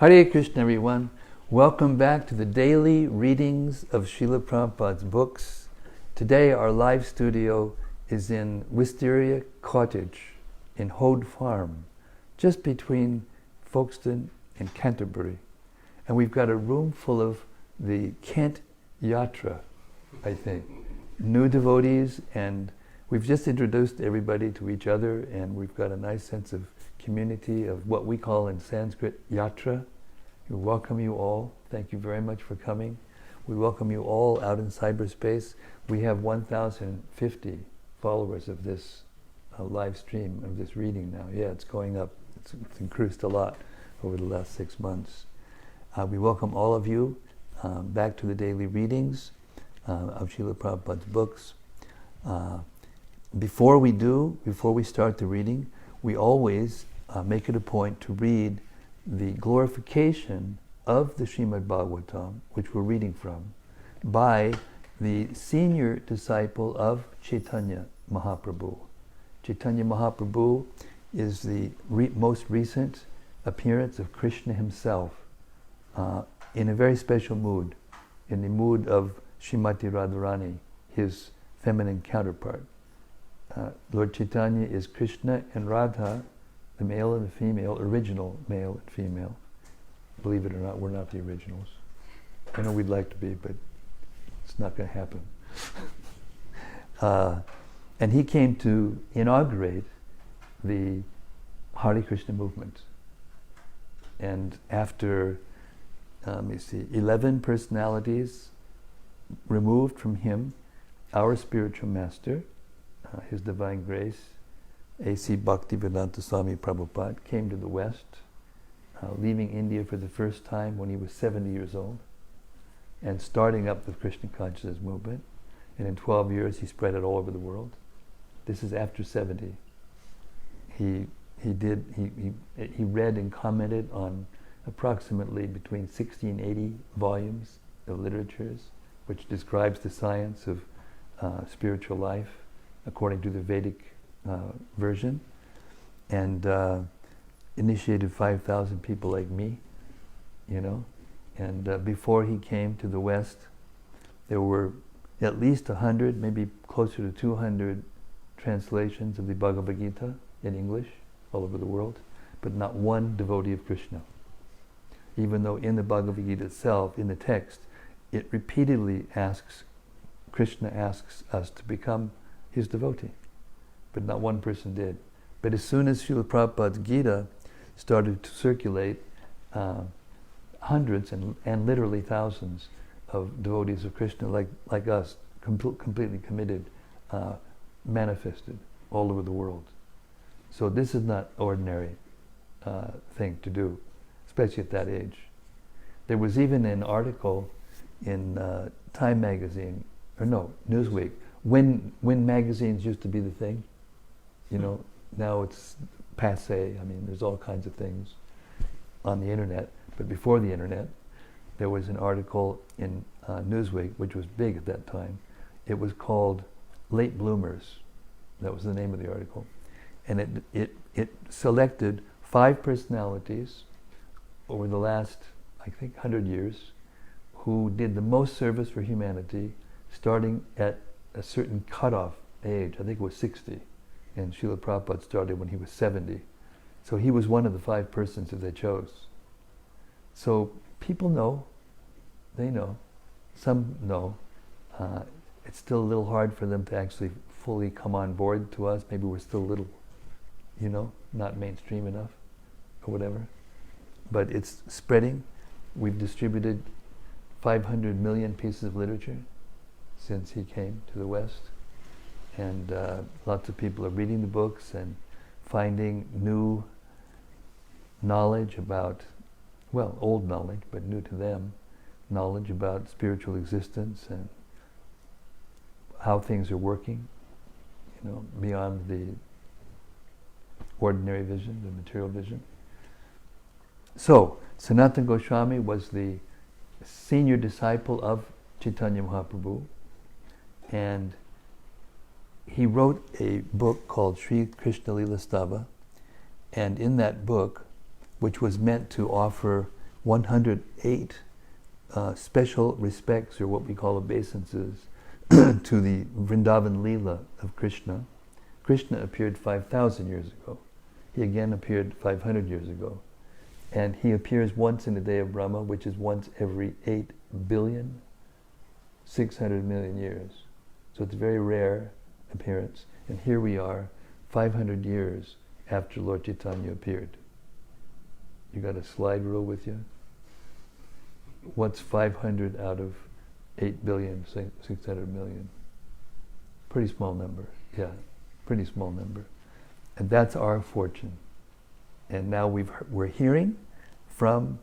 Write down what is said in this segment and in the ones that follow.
Hare Krishna, everyone. Welcome back to the daily readings of Srila Prabhupada's books. Today our live studio is in Wisteria Cottage in Hode Farm, just between Folkestone and Canterbury. And we've got a room full of the Kent Yatra, I think. New devotees, and we've just introduced everybody to each other, and we've got a nice sense of community of what we call in Sanskrit Yatra. We welcome you all. Thank you very much for coming. We welcome you all out in cyberspace. We have 1,050 followers of this live stream, of this reading now. Yeah, it's going up. It's increased a lot over the last 6 months. We welcome all of you back to the daily readings of Srila Prabhupada's books. Before we start the reading, we always make it a point to read the glorification of the Srimad-Bhagavatam, which we're reading from, by the senior disciple of Chaitanya Mahaprabhu. Chaitanya Mahaprabhu is the most recent appearance of Krishna himself in a very special mood, in the mood of Srimati Radharani, his feminine counterpart. Lord Chaitanya is Krishna and Radha, the male and the female, original male and female. Believe it or not, we're not the originals. I know we'd like to be, but it's not going to happen. And he came to inaugurate the Hare Krishna movement. And after, 11 personalities removed from him, our spiritual master, His Divine Grace, A.C. Bhaktivedanta Swami Prabhupada, came to the West, leaving India for the first time when he was 70 years old, and starting up the Krishna consciousness movement. And in 12 years, he spread it all over the world. This is after 70. He read and commented on approximately between 60 and 80 volumes of literatures, which describes the science of spiritual life according to the Vedic version, and initiated 5,000 people like me, and before he came to the West, there were at least 100, maybe closer to 200 translations of the Bhagavad Gita in English all over the world, but not one devotee of Krishna. Even though in the Bhagavad Gita itself, in the text, it repeatedly Krishna asks us to become his devotee, but not one person did. But as soon as Srila Prabhupada's Gita started to circulate, hundreds and literally thousands of devotees of Krishna like us, completely committed, manifested all over the world. So this is not ordinary thing to do, especially at that age. There was even an article in Time magazine, or no, Newsweek, when magazines used to be the thing, now it's passé. I mean, there's all kinds of things on the internet, but before the internet, there was an article in Newsweek, which was big at that time. It was called Late Bloomers. That was the name of the article. And it selected 5 personalities over the last, I think, 100 years who did the most service for humanity, starting at a certain cutoff age. I think it was 60. And Srila Prabhupada started when he was 70. So he was one of the 5 persons that they chose. So people know, they know, some know. It's still a little hard for them to actually fully come on board to us. Maybe we're still a little, not mainstream enough or whatever. But it's spreading. We've distributed 500 million pieces of literature since he came to the West. And lots of people are reading the books and finding new knowledge about, old knowledge, but new to them, knowledge about spiritual existence and how things are working, beyond the ordinary vision, the material vision. So, Sanatana Goswami was the senior disciple of Chaitanya Mahaprabhu, and he wrote a book called Sri Krishna Lila Stava, and in that book, which was meant to offer 108 special respects, or what we call obeisances, to the Vrindavan Leela of Krishna. Krishna appeared 5,000 years ago. He again appeared 500 years ago. And he appears once in the day of Brahma, which is once every 8,600,000,000 years. So it's a very rare appearance. And here we are, 500 years after Lord Chaitanya appeared. You got a slide rule with you? What's 500 out of 8,600,000,000? Pretty small number, yeah, pretty small number. And that's our fortune. And now we're hearing from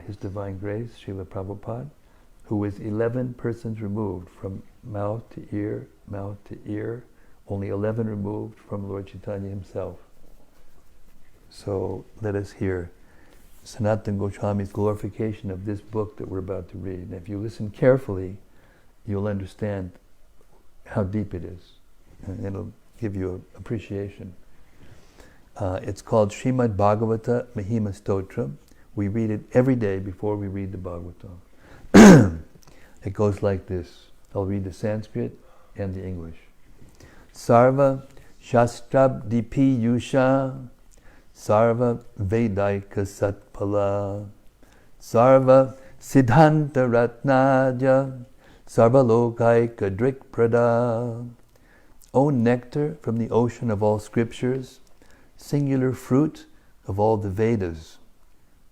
His Divine Grace, Srila Prabhupada, who is 11 persons removed from mouth to ear, only 11 removed from Lord Chaitanya himself. So let us hear Sanatana Goswami's glorification of this book that we're about to read. And if you listen carefully, you'll understand how deep it is. And it'll give you an appreciation. It's called Srimad-Bhagavatam Mahima Stotra. We read it every day before we read the Bhagavatam. It goes like this. I'll read the Sanskrit and the English. Sarva Shastrabdipi Yusha Sarva Vedaika Satpala Sarva Siddhanta Ratnaja Sarva Lokaika Drikprada. O nectar from the ocean of all scriptures, singular fruit of all the Vedas,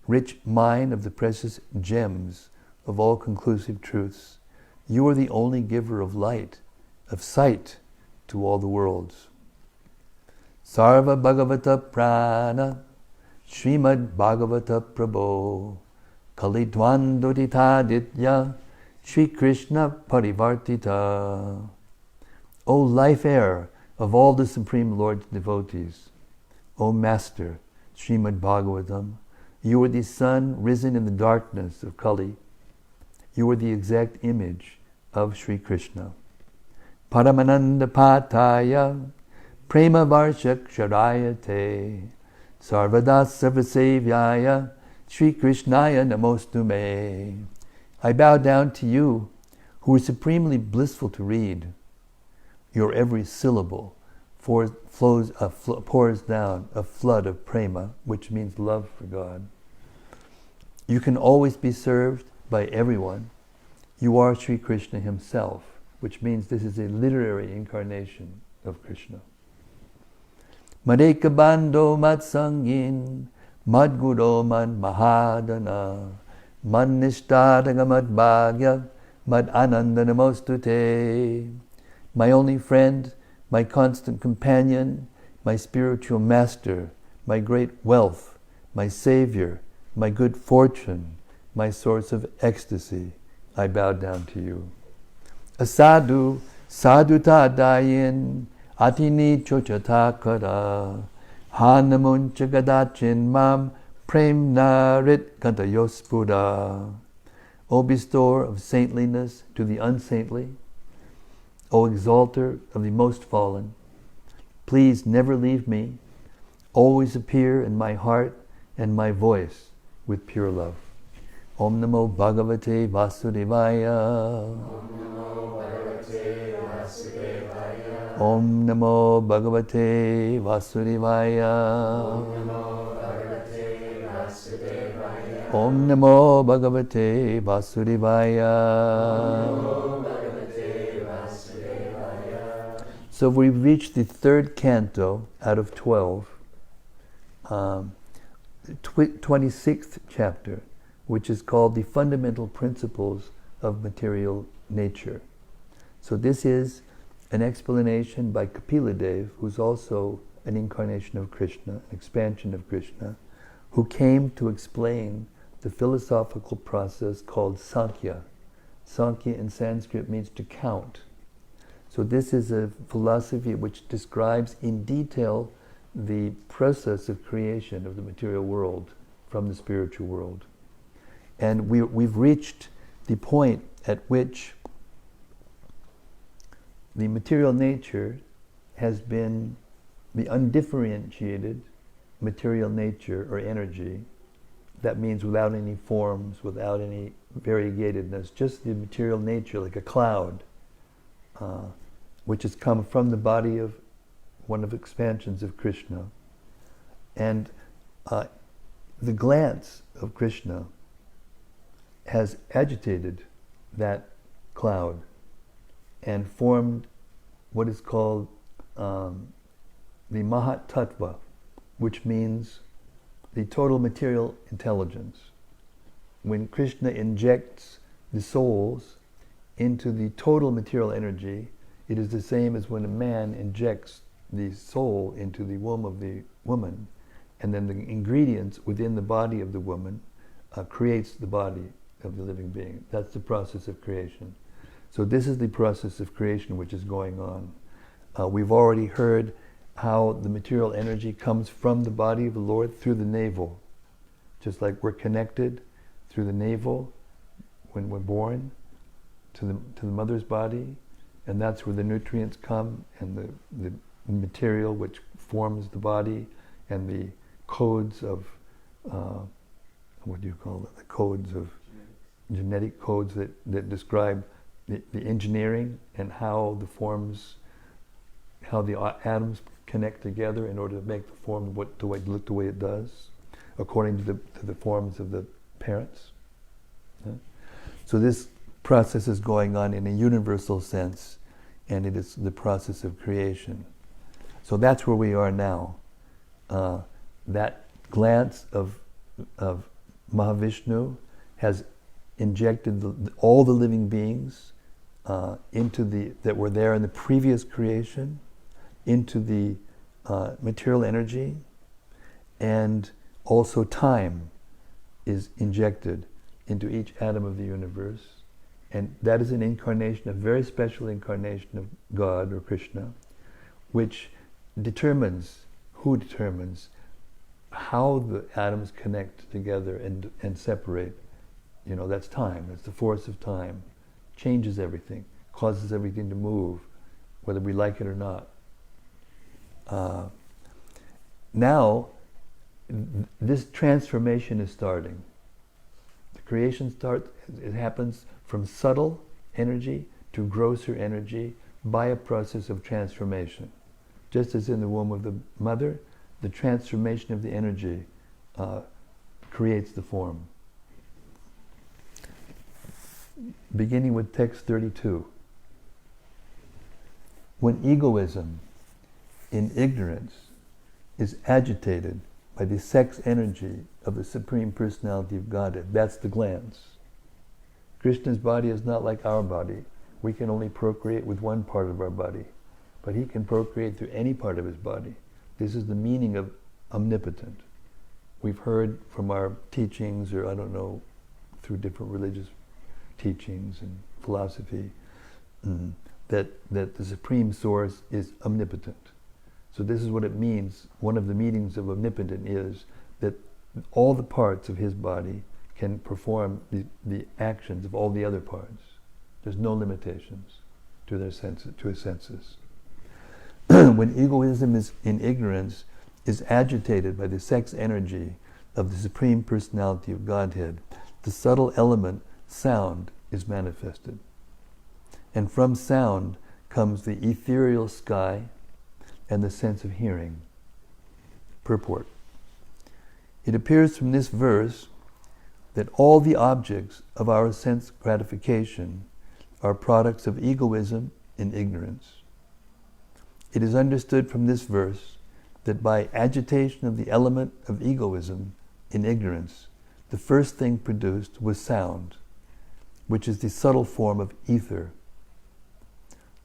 rich mine of the precious gems of all conclusive truths, you are the only giver of light, of sight to all the worlds. Sarva Bhagavata Prana, Srimad Bhagavata Prabho, Kalidwandoditaditya, Shri Krishna Parivartita. O life air of all the Supreme Lord's devotees, O Master, Srimad Bhagavatam, you are the sun risen in the darkness of Kali. You are the exact image of Sri Krishna. Paramananda Pataya, Prema Varshak Sharayate, Sarvada Sarvasevyaya, Sri Krishnaya Namostume. I bow down to you, who are supremely blissful to read. Your every syllable pours down a flood of prema, which means love for God. You can always be served by everyone. You are Sri Krishna himself, which means this is a literary incarnation of Krishna. Madeka Bando Matsangin, Madguro Man Mahadana, Man Nishtadaga Mad Bhagya, Mad Ananda Namostute. My only friend, my constant companion, my spiritual master, my great wealth, my savior, my good fortune, my source of ecstasy, I bow down to you. Asadu, saduta dayin, atini chochata kara, hanamun chagadachin mam, prem narit kantayospuda. O bestower of saintliness to the unsaintly, O exalter of the most fallen, please never leave me, always appear in my heart and my voice with pure love. Om Namo Bhagavate Vasudevaya. Om Namo Bhagavate Vasudevaya. Om Namo Bhagavate Vasudevaya. So we've reached the third canto out of 12, 26th chapter, which is called the Fundamental Principles of Material Nature. So this is an explanation by Kapila Dev, who's also an incarnation of Krishna, an expansion of Krishna, who came to explain the philosophical process called Sankhya. Sankhya in Sanskrit means to count. So this is a philosophy which describes in detail the process of creation of the material world from the spiritual world. And we've reached the point at which the material nature has been, the undifferentiated material nature or energy that means without any forms, without any variegatedness, just the material nature, like a cloud, which has come from the body of one of the expansions of Krishna. And the glance of Krishna has agitated that cloud and formed what is called the Mahat Tattva, which means the total material intelligence. When Krishna injects the souls into the total material energy, it is the same as when a man injects the soul into the womb of the woman, and then the ingredients within the body of the woman creates the body of the living being. That's the process of creation. So this is the process of creation which is going on. We've already heard how the material energy comes from the body of the Lord through the navel. Just like we're connected through the navel when we're born to the mother's body, and that's where the nutrients come, and the material which forms the body, and the codes of, what do you call it? The codes of, genetic codes that describe the engineering and how the forms, how the atoms connect together in order to make the form look the way it does, according to the forms of the parents. Yeah? So this process is going on in a universal sense, and it is the process of creation. So that's where we are now. That glance of Mahavishnu has injected all the living beings that were there in the previous creation into the material energy, and also time is injected into each atom of the universe, and that is an incarnation, a very special incarnation of God or Krishna, which determines how the atoms connect together and separate. You know, that's time. That's the force of time. Changes everything, causes everything to move, whether we like it or not. Now, this transformation is starting. The creation starts, it happens from subtle energy to grosser energy by a process of transformation. Just as in the womb of the mother, the transformation of the energy creates the form. Beginning with text 32. When egoism, in ignorance, is agitated by the sex energy of the Supreme Personality of Godhead, that's the glance. Krishna's body is not like our body. We can only procreate with one part of our body, but he can procreate through any part of his body. This is the meaning of omnipotent. We've heard from our teachings, or I don't know, through different religious teachings and philosophy, that the Supreme Source is omnipotent. So this is what it means. One of the meanings of omnipotent is that all the parts of his body can perform the actions of all the other parts. There's no limitations to his senses. When egoism is in ignorance, is agitated by the sex energy of the Supreme Personality of Godhead, the subtle element sound is manifested. And from sound comes the ethereal sky and the sense of hearing. Purport. It appears from this verse that all the objects of our sense gratification are products of egoism and ignorance. It is understood from this verse that by agitation of the element of egoism in ignorance, the first thing produced was sound, which is the subtle form of ether.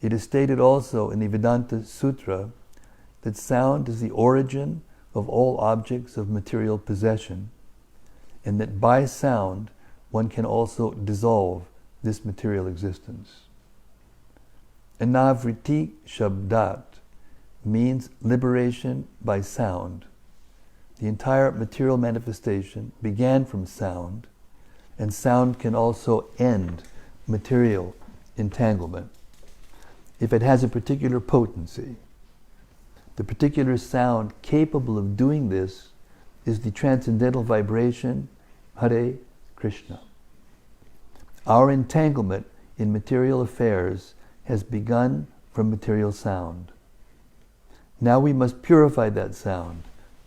It is stated also in the Vedanta Sutra that sound is the origin of all objects of material possession, and that by sound one can also dissolve this material existence. Anavriti Shabdat means liberation by sound. The entire material manifestation began from sound, and sound can also end material entanglement if it has a particular potency. The particular sound capable of doing this is the transcendental vibration Hare Krishna. Our entanglement in material affairs has begun from material sound. Now we must purify that sound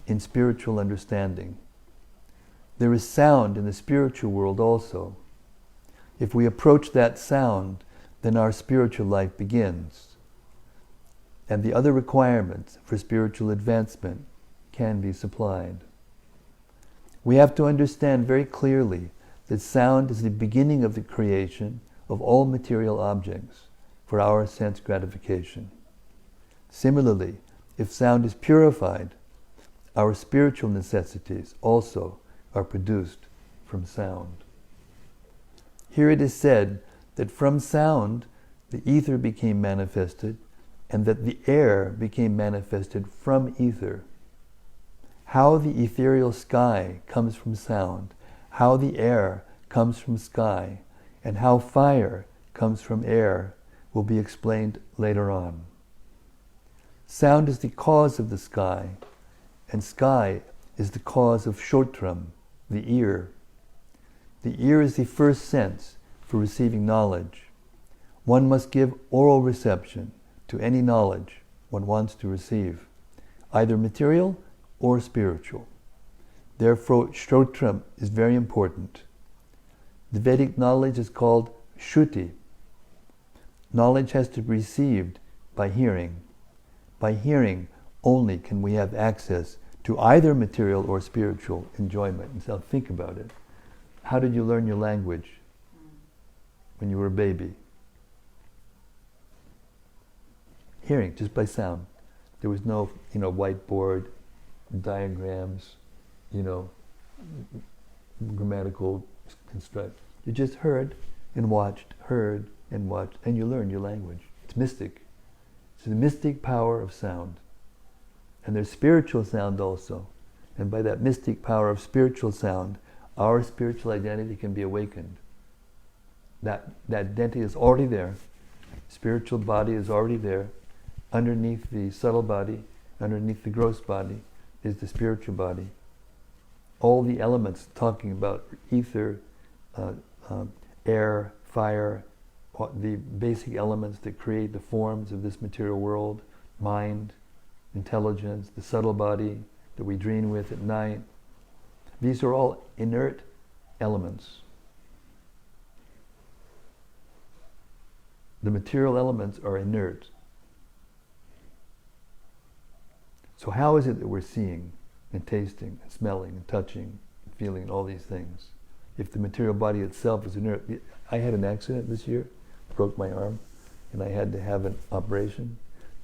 in spiritual understanding. There is sound in the spiritual world also. If we approach that sound, then our spiritual life begins, and the other requirements for spiritual advancement can be supplied. We have to understand very clearly that sound is the beginning of the creation of all material objects for our sense gratification. Similarly, if sound is purified, our spiritual necessities also are produced from sound. Here it is said that from sound the ether became manifested, and that the air became manifested from ether. How the ethereal sky comes from sound, how the air comes from sky, and how fire comes from air will be explained later on. Sound is the cause of the sky, and sky is the cause of Shotram, the ear. The ear is the first sense for receiving knowledge. One must give oral reception to any knowledge one wants to receive, either material or spiritual. Therefore, Shotram is very important. The Vedic knowledge is called Shruti. Knowledge has to be received by hearing. By hearing only can we have access to either material or spiritual enjoyment. And so think about it. How did you learn your language when you were a baby? Hearing, just by sound. There was no, whiteboard, diagrams, grammatical construct. You just heard and watched, and you learned your language. It's mystic. It's the mystic power of sound. And there's spiritual sound also. And by that mystic power of spiritual sound, our spiritual identity can be awakened. That identity is already there. Spiritual body is already there. Underneath the subtle body, underneath the gross body, is the spiritual body. All the elements talking about ether, air, fire, the basic elements that create the forms of this material world, mind, intelligence, the subtle body that we dream with at night. These are all inert elements. The material elements are inert. So how is it that we're seeing and tasting and smelling and touching and feeling all these things if the material body itself is inert? I had an accident this year, broke my arm, and I had to have an operation,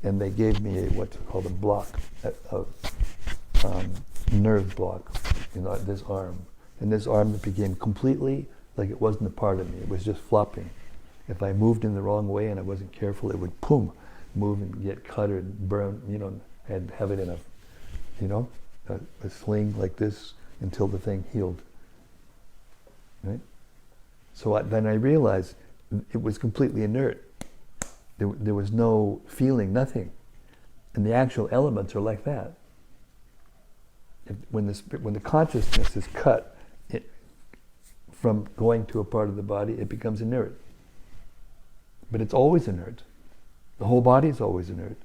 and they gave me what's called a block, a nerve block in this arm. And this arm became completely like it wasn't a part of me. It was just flopping. If I moved in the wrong way and I wasn't careful, it would move and get cut or burn, I had to have it in a sling like this until the thing healed. Right? So then I realized it was completely inert. There was no feeling, nothing. And the actual elements are like that. When the consciousness is cut from going to a part of the body, it becomes inert. But it's always inert. The whole body is always inert.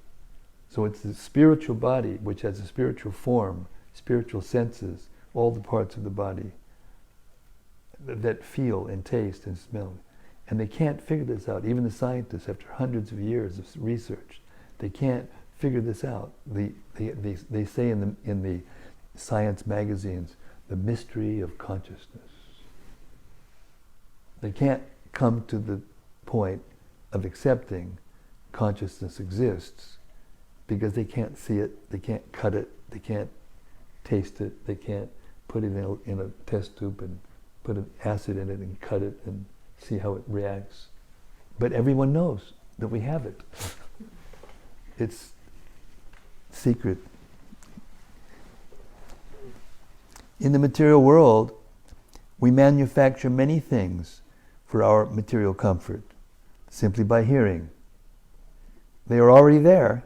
So it's the spiritual body, which has a spiritual form, spiritual senses, all the parts of the body that feel and taste and smell. And they can't figure this out. Even the scientists, after hundreds of years of research, they can't figure this out. They say in the science magazines, the mystery of consciousness. They can't come to the point of accepting consciousness exists because they can't see it, they can't cut it, they can't taste it, they can't put it in a test tube and put an acid in it and cut it and see how it reacts. But everyone knows that we have it. It's secret. In the material world, we manufacture many things for our material comfort, simply by hearing. They are already there,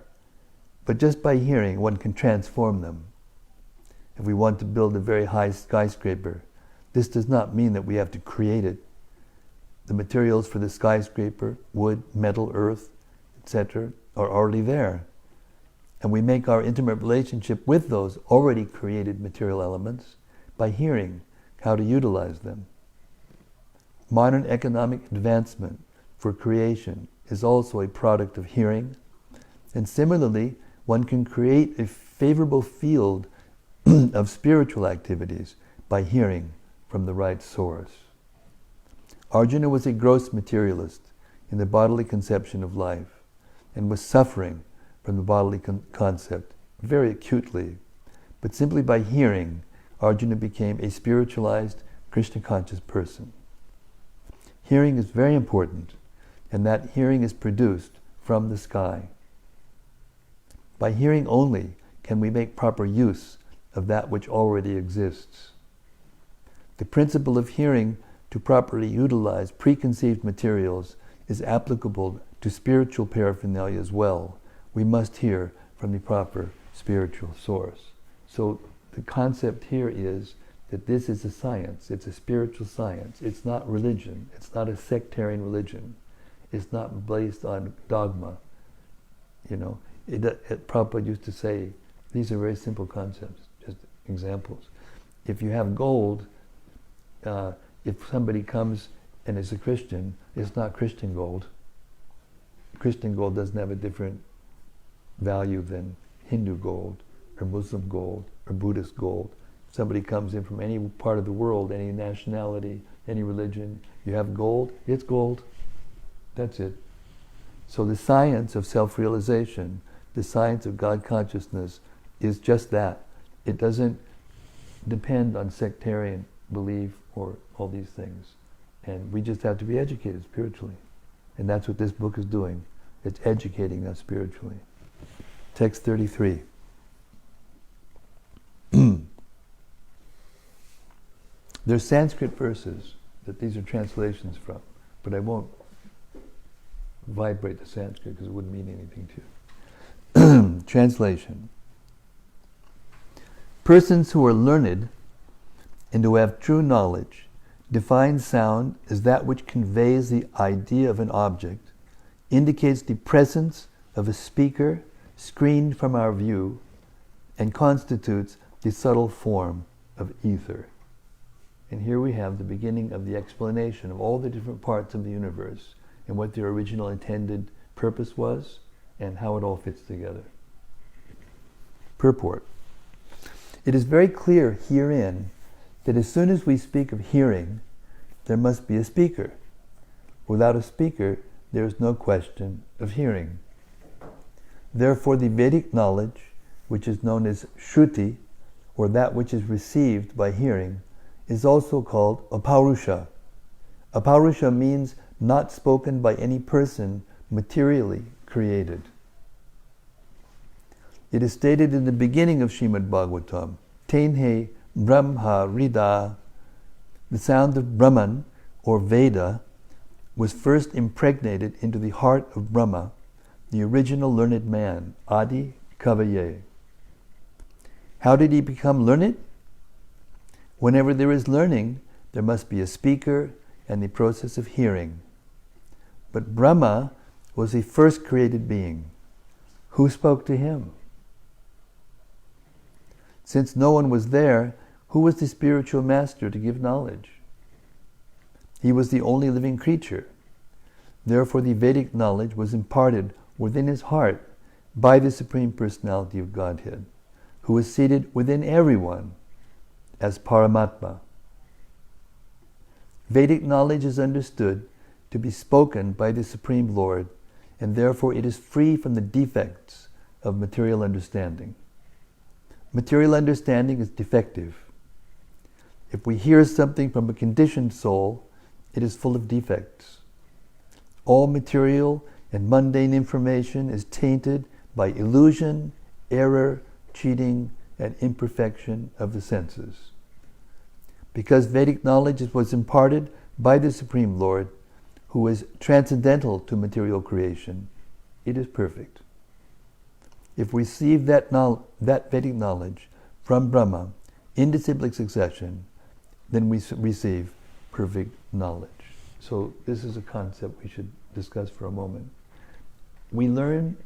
but just by hearing, one can transform them. If we want to build a very high skyscraper, This does not mean that we have to create it. The materials for the skyscraper, wood, metal, earth, etc., are already there. And we make our intimate relationship with those already created material elements by hearing how to utilize them. Modern economic advancement for creation is also a product of hearing. And similarly, one can create a favorable field of spiritual activities by hearing from the right source. Arjuna was a gross materialist in the bodily conception of life and was suffering from the bodily concept very acutely. But simply by hearing, Arjuna became a spiritualized, Krishna-conscious person. Hearing is very important, and that hearing is produced from the sky. By hearing only can we make proper use of that which already exists. The principle of hearing to properly utilize preconceived materials is applicable to spiritual paraphernalia as well. We must hear from the proper spiritual source. So the concept here is that this is a science. It's a spiritual science. It's not religion. It's not a sectarian religion. It's not based on dogma. Prabhupada used to say, these are very simple concepts, just examples. If you have gold, if somebody comes and is a Christian, it's not Christian gold. Christian gold doesn't have a different value than Hindu gold, or Muslim gold, or Buddhist gold. If somebody comes in from any part of the world, any nationality, any religion, you have gold, it's gold. That's it. So the science of self-realization, the science of God consciousness, is just that. It doesn't depend on sectarian belief or all these things. And we just have to be educated spiritually. And that's what this book is doing. It's educating us spiritually. Text 33. There's Sanskrit verses that these are translations from, but I won't vibrate the Sanskrit because it wouldn't mean anything to you. Translation. Persons who are learned and who have true knowledge define sound as that which conveys the idea of an object, indicates the presence of a speaker screened from our view, and constitutes the subtle form of ether. And here we have the beginning of the explanation of all the different parts of the universe and what their original intended purpose was and how it all fits together. Purport. It is very clear herein that as soon as we speak of hearing, there must be a speaker. Without a speaker, there is no question of hearing. Therefore, the Vedic knowledge, which is known as Shruti, or that which is received by hearing, is also called Aparusha. Aparusha means not spoken by any person materially created. It is stated in the beginning of Srimad-Bhagavatam, Tenhe Brahma Rida. The sound of Brahman, or Veda, was first impregnated into the heart of Brahma, the original learned man, Adi Kavaye. How did he become learned? Whenever there is learning, there must be a speaker and the process of hearing. But Brahma was the first created being. Who spoke to him? Since no one was there, who was the spiritual master to give knowledge? He was the only living creature. Therefore, the Vedic knowledge was imparted within his heart by the Supreme Personality of Godhead, who is seated within everyone as Paramatma. Vedic knowledge is understood to be spoken by the Supreme Lord, and therefore it is free from the defects of material understanding. Material understanding is defective. If we hear something from a conditioned soul, it is full of defects. All material and mundane information is tainted by illusion, error, cheating, and imperfection of the senses. Because Vedic knowledge was imparted by the Supreme Lord, who is transcendental to material creation, it is perfect. If we receive that Vedic knowledge from Brahma in disciplic succession, then we receive perfect knowledge. So this is a concept we should discuss for a moment. We learn,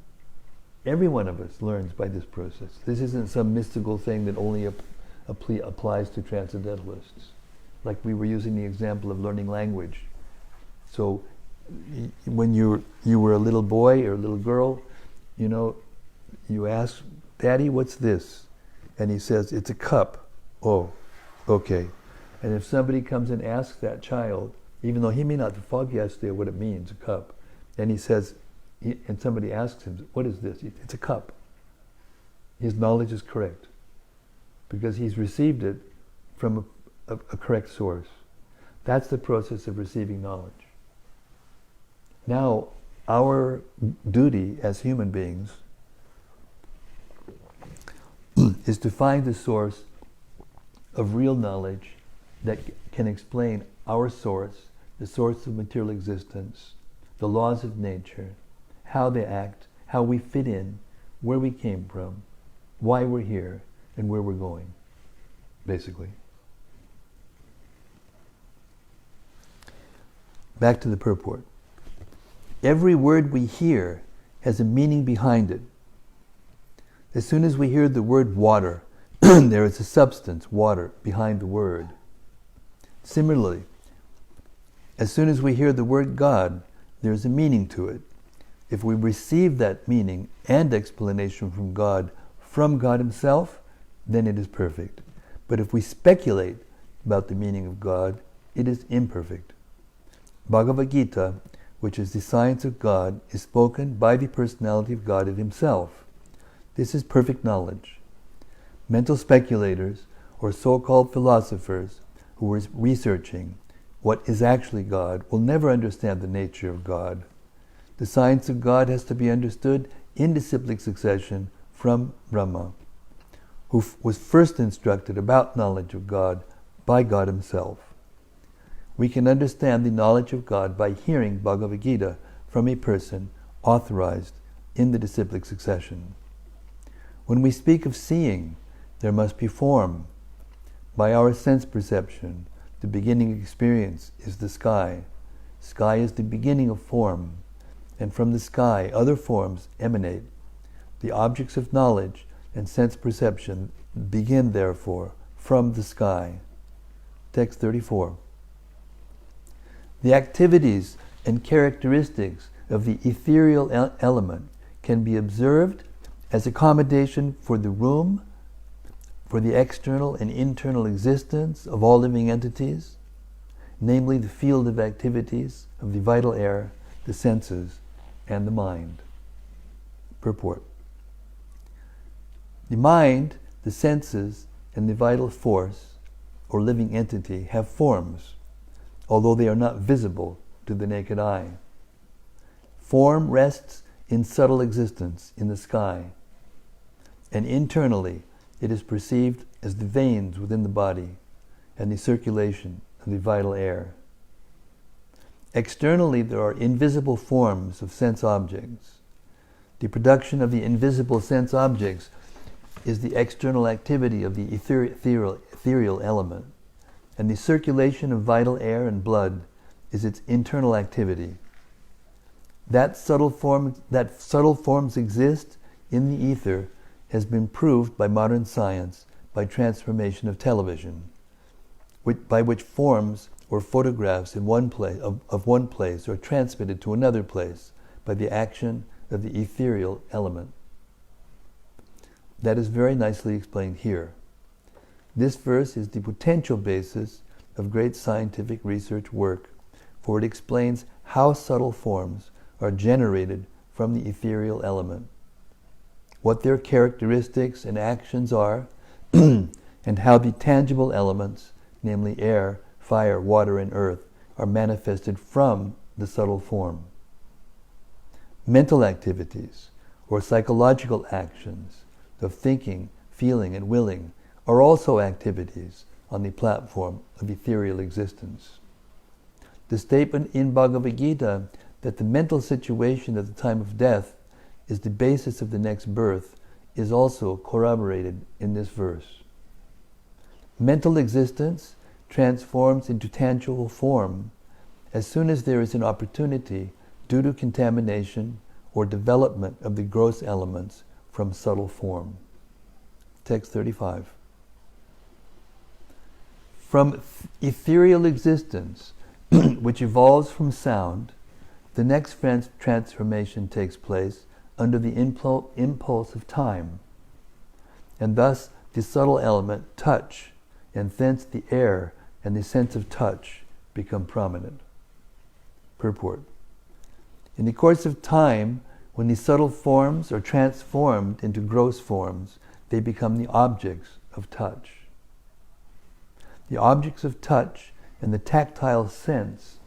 every one of us learns by this process. This isn't some mystical thing that only applies to transcendentalists. Like we were using the example of learning language. So when you were a little boy or a little girl, you ask, "Daddy, what's this?" And he says, "It's a cup." "Oh, okay." And if somebody comes and asks that child, even though he may not have the foggiest idea what it means, a cup, and he says, and somebody asks him, "What is this?" "It's a cup." His knowledge is correct because he's received it from a correct source. That's the process of receiving knowledge. Now, our duty as human beings is to find the source of real knowledge that can explain our source, the source of material existence, the laws of nature, how they act, how we fit in, where we came from, why we're here, and where we're going, basically. Back to the purport. Every word we hear has a meaning behind it. As soon as we hear the word water, there is a substance, water, behind the word. Similarly, as soon as we hear the word God, there is a meaning to it. If we receive that meaning and explanation from God Himself, then it is perfect. But if we speculate about the meaning of God, it is imperfect. Bhagavad Gita, which is the science of God, is spoken by the personality of God Himself. This is perfect knowledge. Mental speculators, or so-called philosophers, who are researching what is actually God, will never understand the nature of God. The science of God has to be understood in disciplic succession from Brahma, who was first instructed about knowledge of God by God Himself. We can understand the knowledge of God by hearing Bhagavad Gita from a person authorized in the disciplic succession. When we speak of seeing, there must be form. By our sense perception, the beginning experience is the sky. Sky is the beginning of form, and from the sky other forms emanate. The objects of knowledge and sense perception begin, therefore, from the sky. Text 34. The activities and characteristics of the ethereal element can be observed as accommodation for the room, for the external and internal existence of all living entities, namely the field of activities of the vital air, the senses, and the mind. Purport. The mind, the senses, and the vital force, or living entity, have forms, although they are not visible to the naked eye. Form rests in subtle existence in the sky, and internally it is perceived as the veins within the body and the circulation of the vital air. Externally, there are invisible forms of sense objects. The production of the invisible sense objects is the external activity of the ethereal element, and the circulation of vital air and blood is its internal activity. That subtle forms exist in the ether has been proved by modern science by transformation of television, by which forms or photographs of one place are transmitted to another place by the action of the ethereal element. That is very nicely explained here. This verse is the potential basis of great scientific research work, for it explains how subtle forms are generated from the ethereal element, what their characteristics and actions are, and how the tangible elements, namely air, fire, water, and earth, are manifested from the subtle form. Mental activities, or psychological actions of thinking, feeling, and willing, are also activities on the platform of ethereal existence. The statement in Bhagavad Gita that the mental situation at the time of death is the basis of the next birth is also corroborated in this verse. Mental existence transforms into tangible form as soon as there is an opportunity due to contamination or development of the gross elements from subtle form. Text 35. From ethereal existence, which evolves from sound, the next transformation takes place under the impulse of time, and thus the subtle element touch, and thence the air and the sense of touch become prominent. Purport. In the course of time, when the subtle forms are transformed into gross forms, they become the objects of touch. The objects of touch and the tactile sense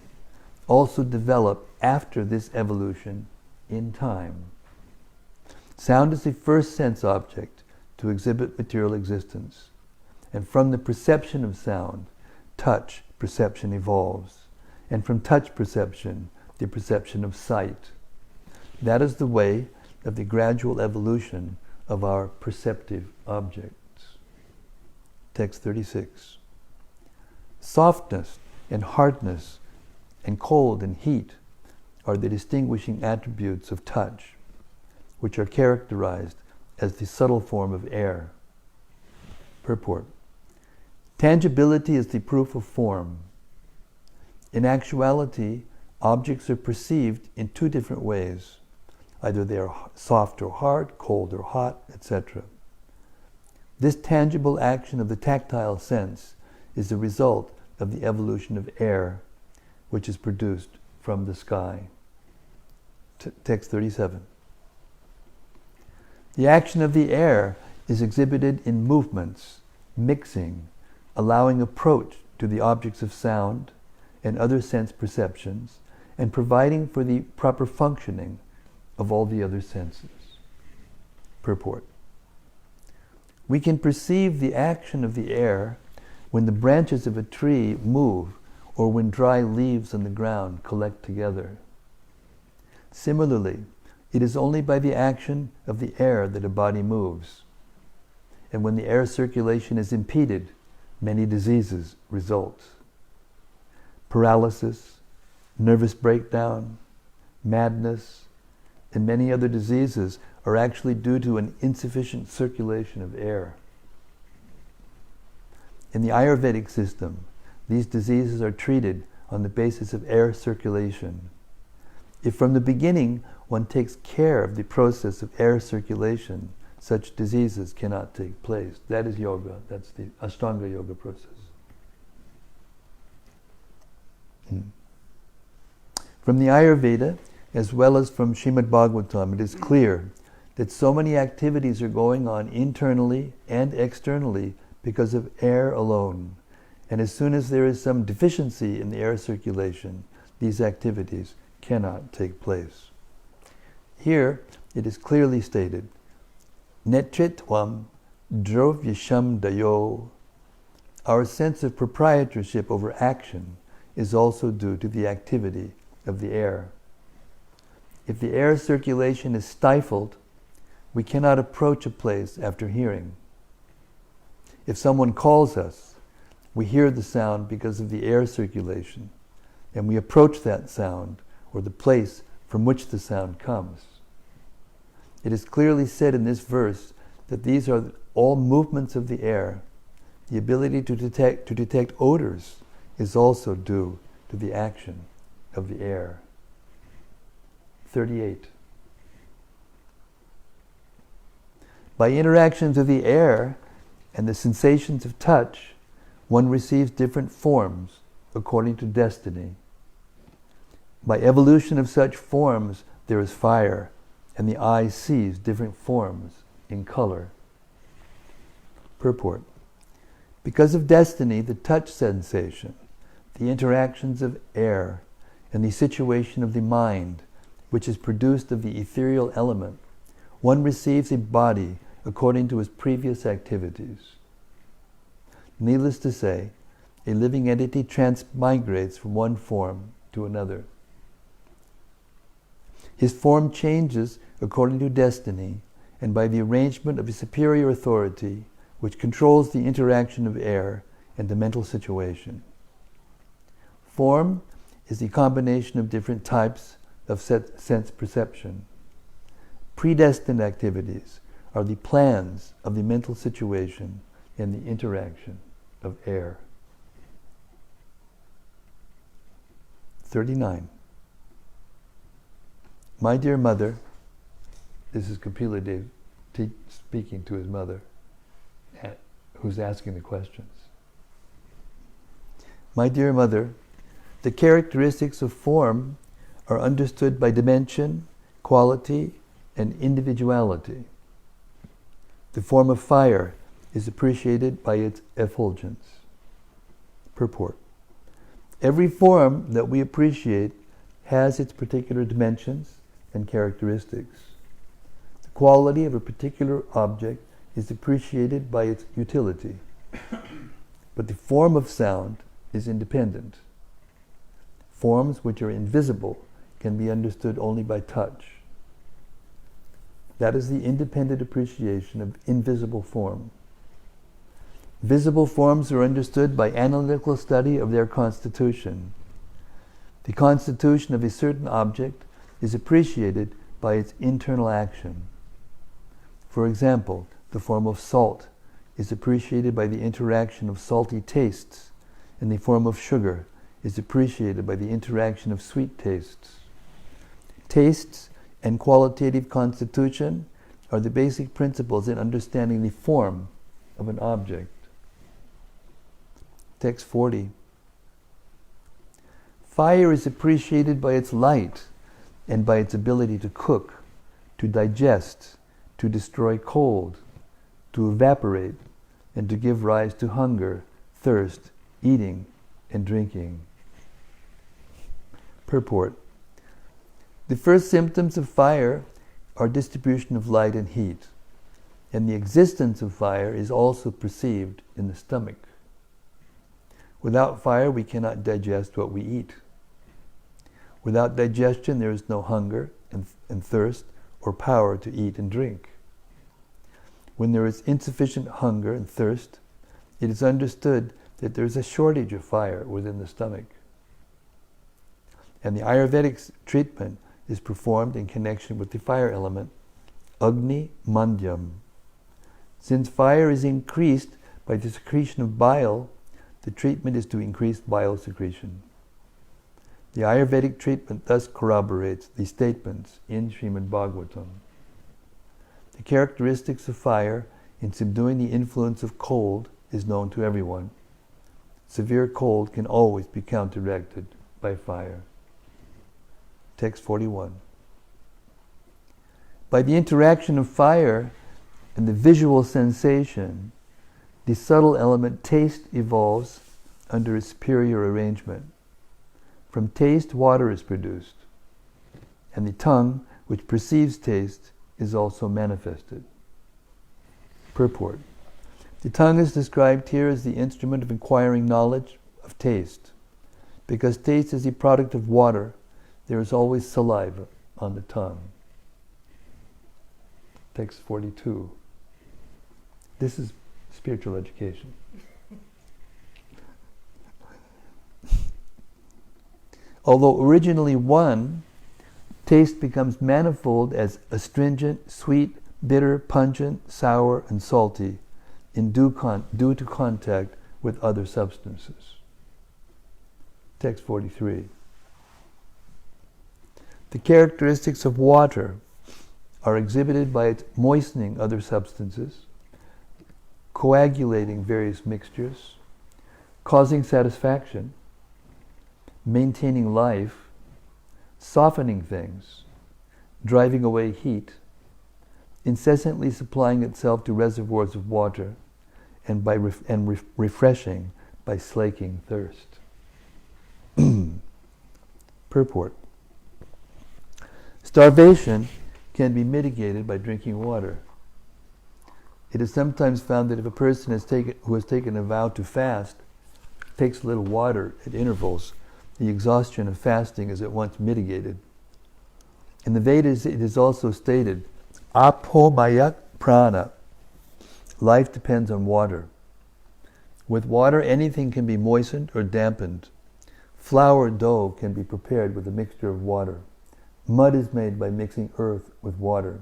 also develop after this evolution in time. Sound is the first sense object to exhibit material existence, and from the perception of sound, touch perception evolves, and from touch perception, the perception of sight. That is the way of the gradual evolution of our perceptive objects. Text 36. Softness and hardness and cold and heat are the distinguishing attributes of touch, which are characterized as the subtle form of air. Purport. Tangibility is the proof of form. In actuality, objects are perceived in two different ways. Either they are soft or hard, cold or hot, etc. This tangible action of the tactile sense is the result of the evolution of air, which is produced from the sky. Text 37. The action of the air is exhibited in movements, mixing, allowing approach to the objects of sound and other sense perceptions, and providing for the proper functioning of all the other senses. Purport. We can perceive the action of the air when the branches of a tree move or when dry leaves on the ground collect together. Similarly, it is only by the action of the air that a body moves. And when the air circulation is impeded, many diseases result. Paralysis, nervous breakdown, madness, and many other diseases are actually due to an insufficient circulation of air. In the Ayurvedic system, these diseases are treated on the basis of air circulation. If from the beginning one takes care of the process of air circulation, such diseases cannot take place. That is yoga. That's the Ashtanga yoga process. From the Ayurveda, as well as from Srimad-Bhagavatam, it is clear that so many activities are going on internally and externally because of air alone. And as soon as there is some deficiency in the air circulation, these activities cannot take place. Here, it is clearly stated, Netritvam drovyasham dayo. Our sense of proprietorship over action is also due to the activity of the air. If the air circulation is stifled, we cannot approach a place after hearing. If someone calls us, we hear the sound because of the air circulation, and we approach that sound or the place from which the sound comes. It is clearly said in this verse that these are all movements of the air. The ability to detect odors is also due to the action of the air. 38. By interactions of the air and the sensations of touch, one receives different forms according to destiny. By evolution of such forms, there is fire, and the eye sees different forms in color. Purport. Because of destiny, the touch sensation, the interactions of air, and the situation of the mind, which is produced of the ethereal element, one receives a body according to his previous activities. Needless to say, a living entity transmigrates from one form to another. His form changes according to destiny and by the arrangement of a superior authority which controls the interaction of air and the mental situation. Form is the combination of different types of sense perception. Predestined activities are the plans of the mental situation and the interaction of air. 39. My dear mother, this is Kapila Dev speaking to his mother, who's asking the questions. My dear mother, the characteristics of form are understood by dimension, quality, and individuality. The form of fire is appreciated by its effulgence. Purport. Every form that we appreciate has its particular dimensions and characteristics. The quality of a particular object is appreciated by its utility, but the form of sound is independent. Forms which are invisible can be understood only by touch. That is the independent appreciation of invisible form. Visible forms are understood by analytical study of their constitution. The constitution of a certain object is appreciated by its internal action. For example, the form of salt is appreciated by the interaction of salty tastes, and the form of sugar is appreciated by the interaction of sweet tastes. Tastes and qualitative constitution are the basic principles in understanding the form of an object. Text 40. Fire is appreciated by its light and by its ability to cook, to digest, to destroy cold, to evaporate, and to give rise to hunger, thirst, eating, and drinking. Purport. The first symptoms of fire are distribution of light and heat, and the existence of fire is also perceived in the stomach. Without fire, we cannot digest what we eat. Without digestion, there is no hunger and thirst or power to eat and drink. When there is insufficient hunger and thirst, it is understood that there is a shortage of fire within the stomach. And the Ayurvedic treatment is performed in connection with the fire element, Agni Mandhyam. Since fire is increased by the secretion of bile, the treatment is to increase bile secretion. The Ayurvedic treatment thus corroborates the statements in Srimad-Bhagavatam. The characteristics of fire in subduing the influence of cold is known to everyone. Severe cold can always be counteracted by fire. Text 41. By the interaction of fire and the visual sensation, the subtle element taste evolves under a superior arrangement. From taste, water is produced, and the tongue, which perceives taste, is also manifested. Purport. The tongue is described here as the instrument of acquiring knowledge of taste. Because taste is a product of water, there is always saliva on the tongue. Text 42. This is spiritual education. Although originally one, taste becomes manifold as astringent, sweet, bitter, pungent, sour, and salty due to contact with other substances. Text 43. The characteristics of water are exhibited by its moistening other substances, coagulating various mixtures, causing satisfaction, maintaining life, softening things, driving away heat, incessantly supplying itself to reservoirs of water, and refreshing by slaking thirst. Purport. Starvation can be mitigated by drinking water. It is sometimes found that if a person who has taken a vow to fast takes a little water at intervals, the exhaustion of fasting is at once mitigated. In the Vedas, it is also stated, apomayak prana, life depends on water. With water, anything can be moistened or dampened. Flour dough can be prepared with a mixture of water. Mud is made by mixing earth with water.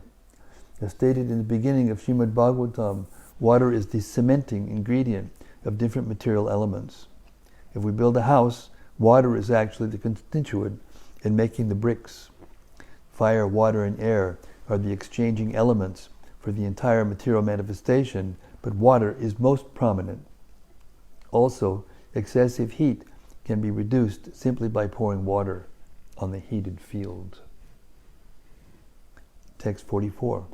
As stated in the beginning of Srimad-Bhagavatam, water is the cementing ingredient of different material elements. If we build a house, water is actually the constituent in making the bricks. Fire, water, and air are the exchanging elements for the entire material manifestation, but water is most prominent. Also, excessive heat can be reduced simply by pouring water on the heated field. Text 44.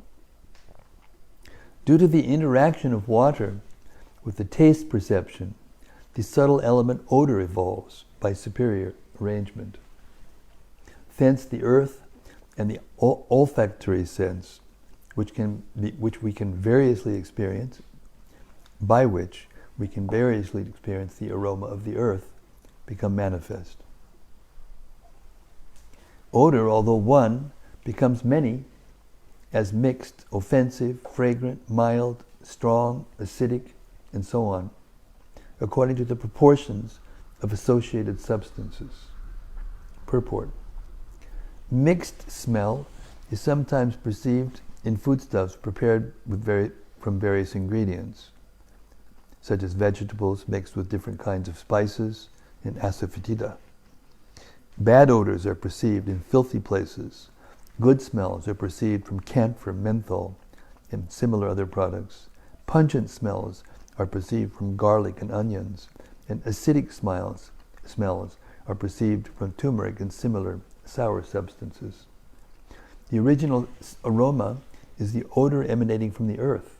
Due to the interaction of water with the taste perception, the subtle element odor evolves by superior arrangement. Thence the earth and the olfactory sense, which we can variously experience, by which we can variously experience the aroma of the earth, become manifest. Odor, although one, becomes many, as mixed, offensive, fragrant, mild, strong, acidic, and so on, according to the proportions of associated substances. Purport. Mixed smell is sometimes perceived in foodstuffs prepared from various ingredients, such as vegetables mixed with different kinds of spices and asafoetida. Bad odors are perceived in filthy places. Good smells are perceived from camphor, menthol, and similar other products. Pungent smells are perceived from garlic and onions, and acidic smells are perceived from turmeric and similar sour substances. The original aroma is the odor emanating from the earth.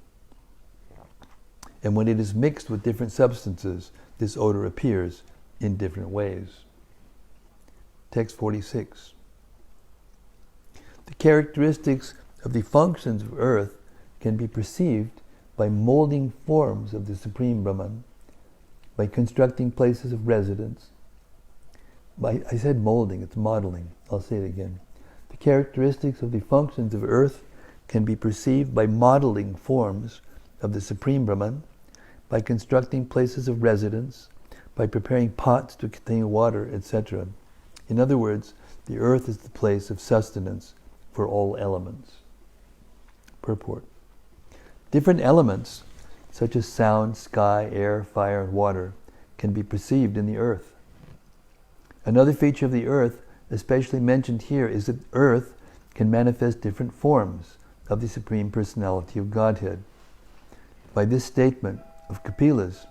And when it is mixed with different substances, this odor appears in different ways. Text 46. The characteristics of the functions of earth can be perceived by molding forms of the Supreme Brahman, by constructing places of residence. I said molding, it's modeling. I'll say it again. The characteristics of the functions of earth can be perceived by modeling forms of the Supreme Brahman, by constructing places of residence, by preparing pots to contain water, etc. In other words, the earth is the place of sustenance for all elements. Purport. Different elements, such as sound, sky, air, fire, and water, can be perceived in the earth. Another feature of the earth, especially mentioned here, is that earth can manifest different forms of the Supreme Personality of Godhead. By this statement of Kapila's,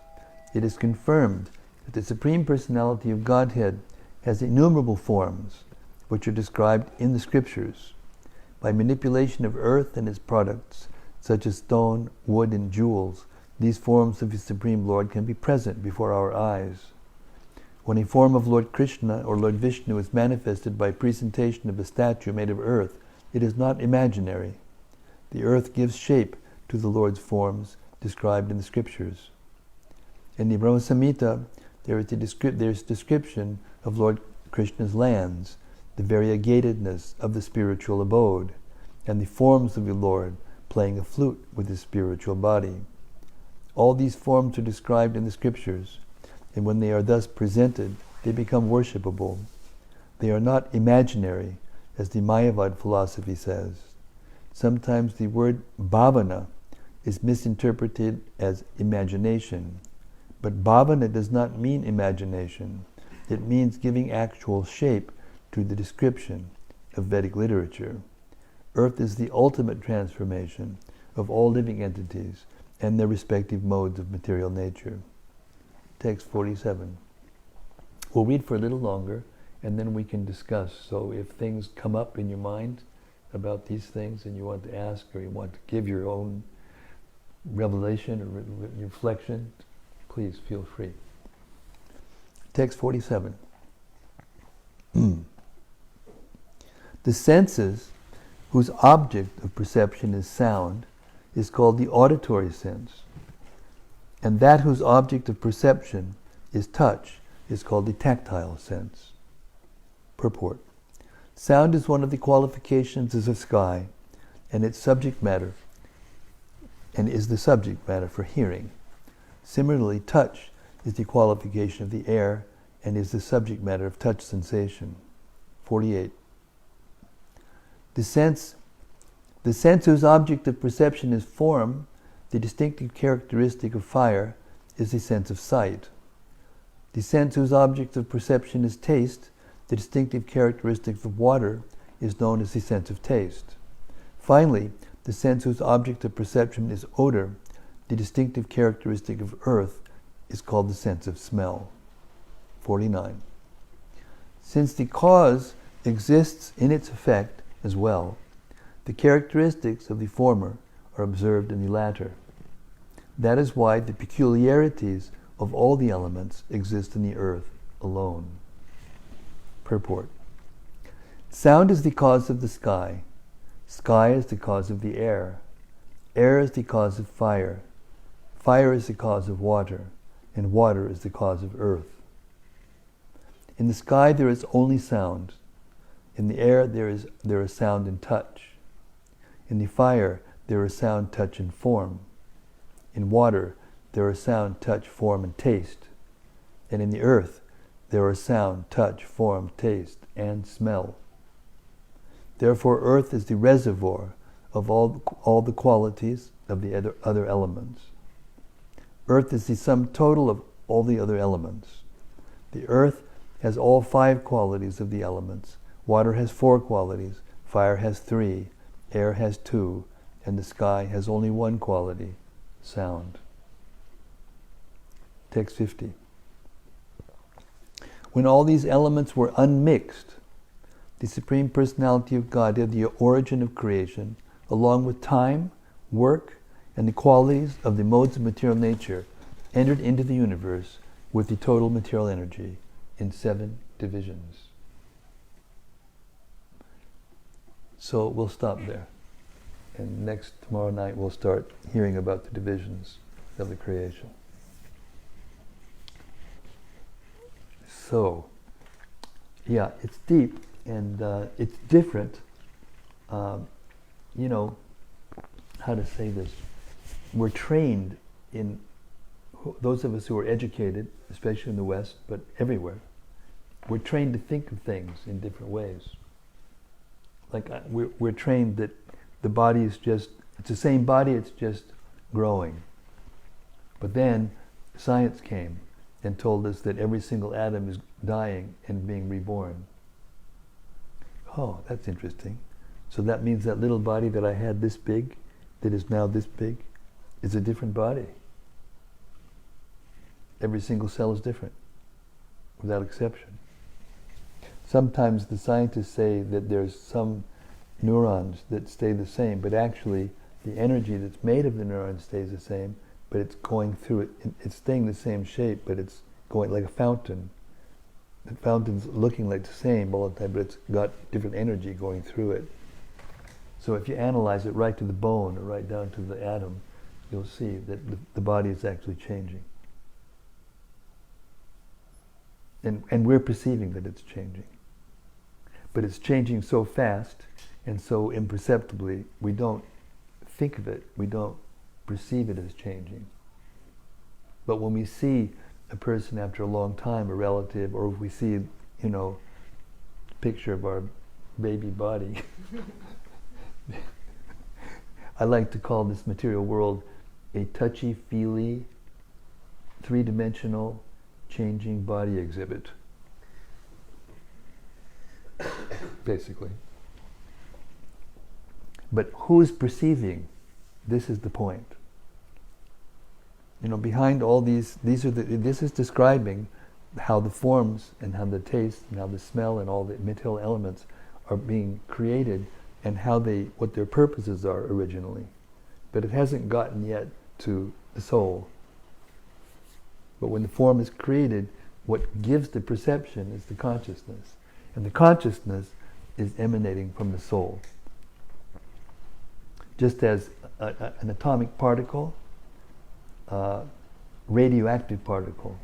it is confirmed that the Supreme Personality of Godhead has innumerable forms, which are described in the scriptures. By manipulation of earth and its products, such as stone, wood, and jewels, these forms of the Supreme Lord can be present before our eyes. When a form of Lord Krishna or Lord Vishnu is manifested by presentation of a statue made of earth, it is not imaginary. The earth gives shape to the Lord's forms described in the scriptures. In the Brahma Samhita, there is description of Lord Krishna's lands, the variegatedness of the spiritual abode, and the forms of the Lord playing a flute with his spiritual body. All these forms are described in the scriptures, and when they are thus presented, they become worshipable. They are not imaginary, as the Mayavad philosophy says. Sometimes the word bhavana is misinterpreted as imagination, but bhavana does not mean imagination. It means giving actual shape to the description of Vedic literature. Earth is the ultimate transformation of all living entities and their respective modes of material nature. Text 47. We'll read for a little longer and then we can discuss. So if things come up in your mind about these things and you want to ask or you want to give your own revelation or reflection, please feel free. Text 47. The senses, whose object of perception is sound, is called the auditory sense. And that whose object of perception is touch is called the tactile sense. Purport. Sound is one of the qualifications of the sky, and its subject matter, and is the subject matter for hearing. Similarly, touch is the qualification of the air and is the subject matter of touch sensation. 48. The sense whose object of perception is form, the distinctive characteristic of fire, is the sense of sight. The sense whose object of perception is taste, the distinctive characteristic of water, is known as the sense of taste. Finally, the sense whose object of perception is odor, the distinctive characteristic of earth, is called the sense of smell. 49. Since the cause exists in its effect as well, the characteristics of the former are observed in the latter. That is why the peculiarities of all the elements exist in the earth alone. Purport. Sound is the cause of the sky. Sky is the cause of the air. Air is the cause of fire. Fire is the cause of water. And water is the cause of earth. In the sky there is only sound. In the air there is sound and touch. In the fire there is sound, touch, and form. In water there are sound, touch, form, and taste. And in the earth there are sound, touch, form, taste, and smell. Therefore earth is the reservoir of all the qualities of the other elements. Earth is the sum total of all the other elements. The earth has all 5 qualities of the elements. Water has 4 qualities, fire has 3, air has 2, and the sky has only 1 quality, sound. Text 50. When all these elements were unmixed, the Supreme Personality of Godhead, the origin of creation, along with time, work, and the qualities of the modes of material nature, entered into the universe with the total material energy in 7 divisions. So we'll stop there. And tomorrow night we'll start hearing about the divisions of the creation. So, yeah, it's deep and it's different. How to say this? We're trained in, those of us who are educated, especially in the West, but everywhere, we're trained to think of things in different ways. Like we're trained that the body is it's the same body, it's just growing. But then science came and told us that every single atom is dying and being reborn. Oh, that's interesting. So that means that little body that I had this big, that is now this big, is a different body. Every single cell is different, without exception. Sometimes the scientists say that there's some neurons that stay the same, but actually the energy that's made of the neuron stays the same, but it's going through it, it's staying the same shape, but it's going like a fountain. The fountain's looking like the same all the time, but it's got different energy going through it. So if you analyze it right to the bone or right down to the atom, you'll see that the body is actually changing. And we're perceiving that it's changing. But it's changing so fast and so imperceptibly, we don't think of it, we don't perceive it as changing. But when we see a person after a long time, a relative, or if we see, a picture of our baby body, I like to call this material world a touchy-feely, 3-dimensional, changing body exhibit. Basically. But who's perceiving? This is the point. Behind all this is describing how the forms and how the taste and how the smell and all the material elements are being created and what their purposes are originally. But it hasn't gotten yet to the soul. But when the form is created, what gives the perception is the consciousness. And the consciousness is emanating from the soul. Just as an atomic particle, radioactive particle,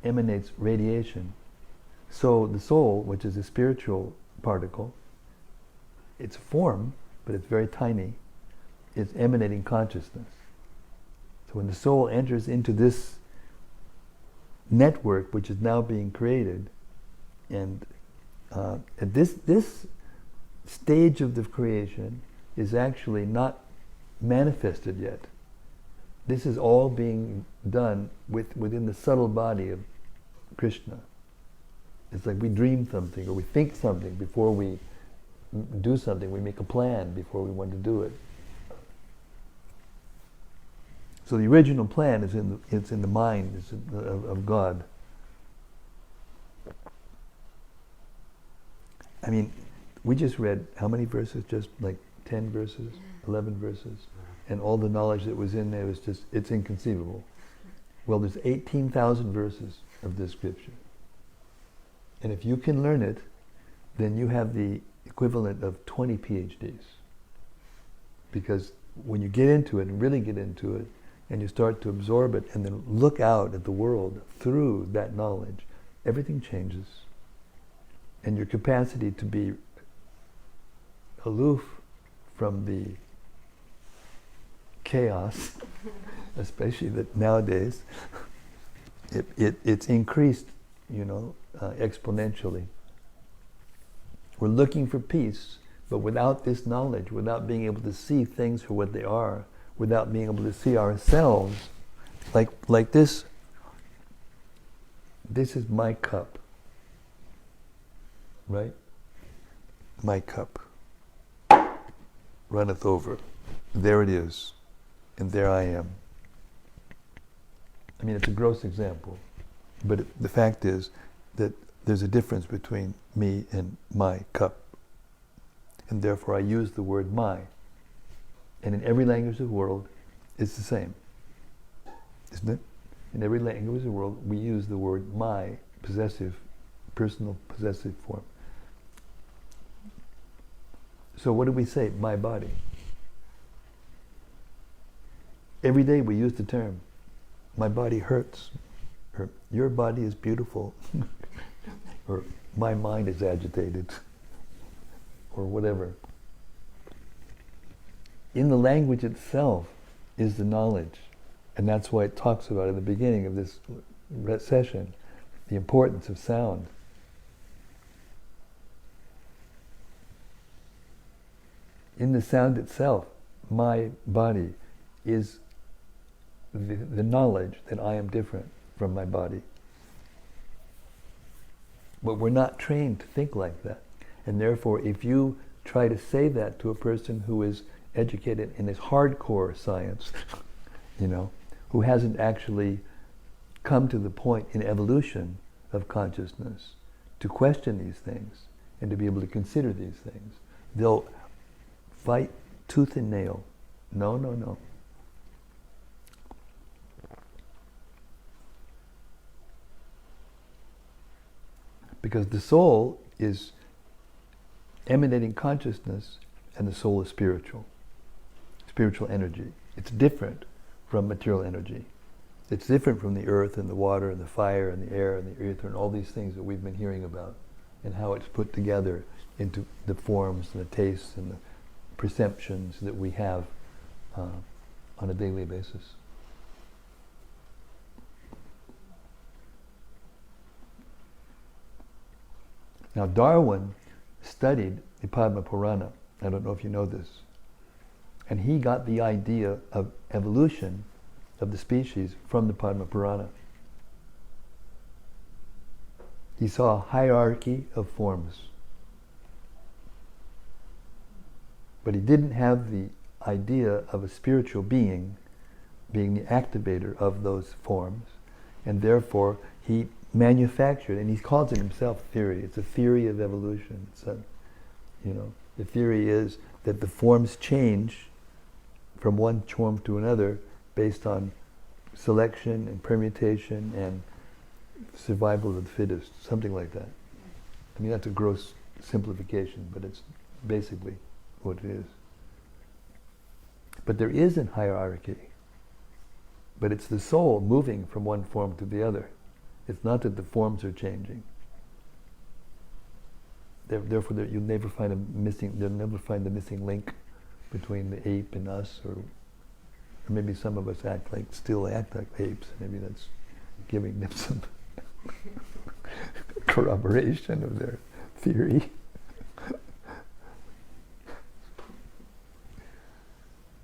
emanates radiation, so the soul, which is a spiritual particle, it's a form, but it's very tiny, it's emanating consciousness. So when the soul enters into this network which is now being created, and at this stage of the creation is actually not manifested yet. This is all being done within the subtle body of Krishna. It's like we dream something or we think something before we do something. We make a plan before we want to do it. So the original plan is in the mind of God. I mean, we just read how many verses? Just like 10 verses, 11 verses, and all the knowledge that was in there was just, it's inconceivable. Well, there's 18,000 verses of this scripture. And if you can learn it, then you have the equivalent of 20 PhDs. Because when you get into it and really get into it, and you start to absorb it and then look out at the world through that knowledge, everything changes. And your capacity to be aloof from the chaos, especially that nowadays, it's increased, exponentially. We're looking for peace, but without this knowledge, without being able to see things for what they are, without being able to see ourselves, like this is my cup, right? My cup runneth over. There it is, and there I am. I mean, it's a gross example, but the fact is that there's a difference between me and my cup, and therefore I use the word my. And in every language of the world, it's the same, isn't it? In every language of the world, we use the word my, possessive, personal possessive form. So what do we say? My body. Every day we use the term, my body hurts, or your body is beautiful, or my mind is agitated, or whatever. In the language itself is the knowledge. And that's why it talks about in the beginning of this session, the importance of sound. In the sound itself, my body is the knowledge that I am different from my body. But we're not trained to think like that. And therefore, if you try to say that to a person who is educated in this hardcore science, who hasn't actually come to the point in evolution of consciousness to question these things and to be able to consider these things, they'll fight tooth and nail. No. Because the soul is emanating consciousness, and the soul is spiritual energy. It's different from material energy. It's different from the earth and the water and the fire and the air and the ether and all these things that we've been hearing about, and how it's put together into the forms and the tastes and the perceptions that we have on a daily basis. Now Darwin studied the Padma Purana. I don't know if you know this. And he got the idea of evolution of the species from the Padma Purana. He saw a hierarchy of forms. But he didn't have the idea of a spiritual being being the activator of those forms. And therefore, he manufactured, and he calls it himself theory. It's a theory of evolution. It's a, the theory is that the forms change from one form to another based on selection and permutation and survival of the fittest, something like that. I mean, that's a gross simplification, but it's basically what it is. But there is a hierarchy, but it's the soul moving from one form to the other. It's not that the forms are changing. Therefore, you'll never find the missing link between the ape and us, or maybe some of us still act like apes. Maybe that's giving them some corroboration of their theory.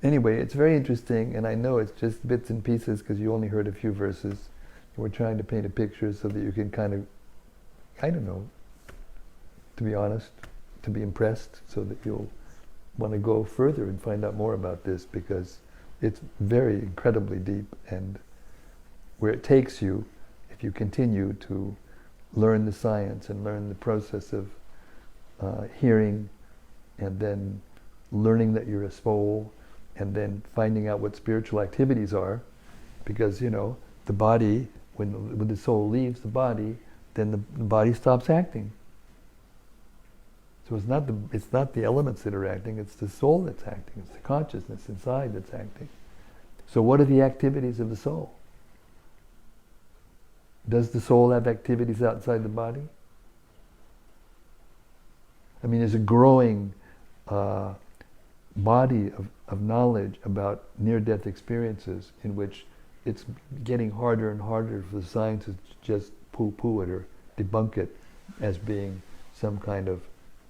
Anyway, it's very interesting, and I know it's just bits and pieces because you only heard a few verses. We're trying to paint a picture so that you can kind of, I don't know, to be honest, to be impressed, so that you'll want to go further and find out more about this, because it's very incredibly deep, and where it takes you, if you continue to learn the science and learn the process of hearing, and then learning that you're a soul, and then finding out what spiritual activities are, because the body, when the soul leaves the body, then the body stops acting. So it's not the elements that are acting, it's the soul that's acting, it's the consciousness inside that's acting. So what are the activities of the soul? Does the soul have activities outside the body? I mean, there's a growing body of knowledge about near-death experiences in which it's getting harder and harder for the scientists to just poo-poo it or debunk it as being some kind of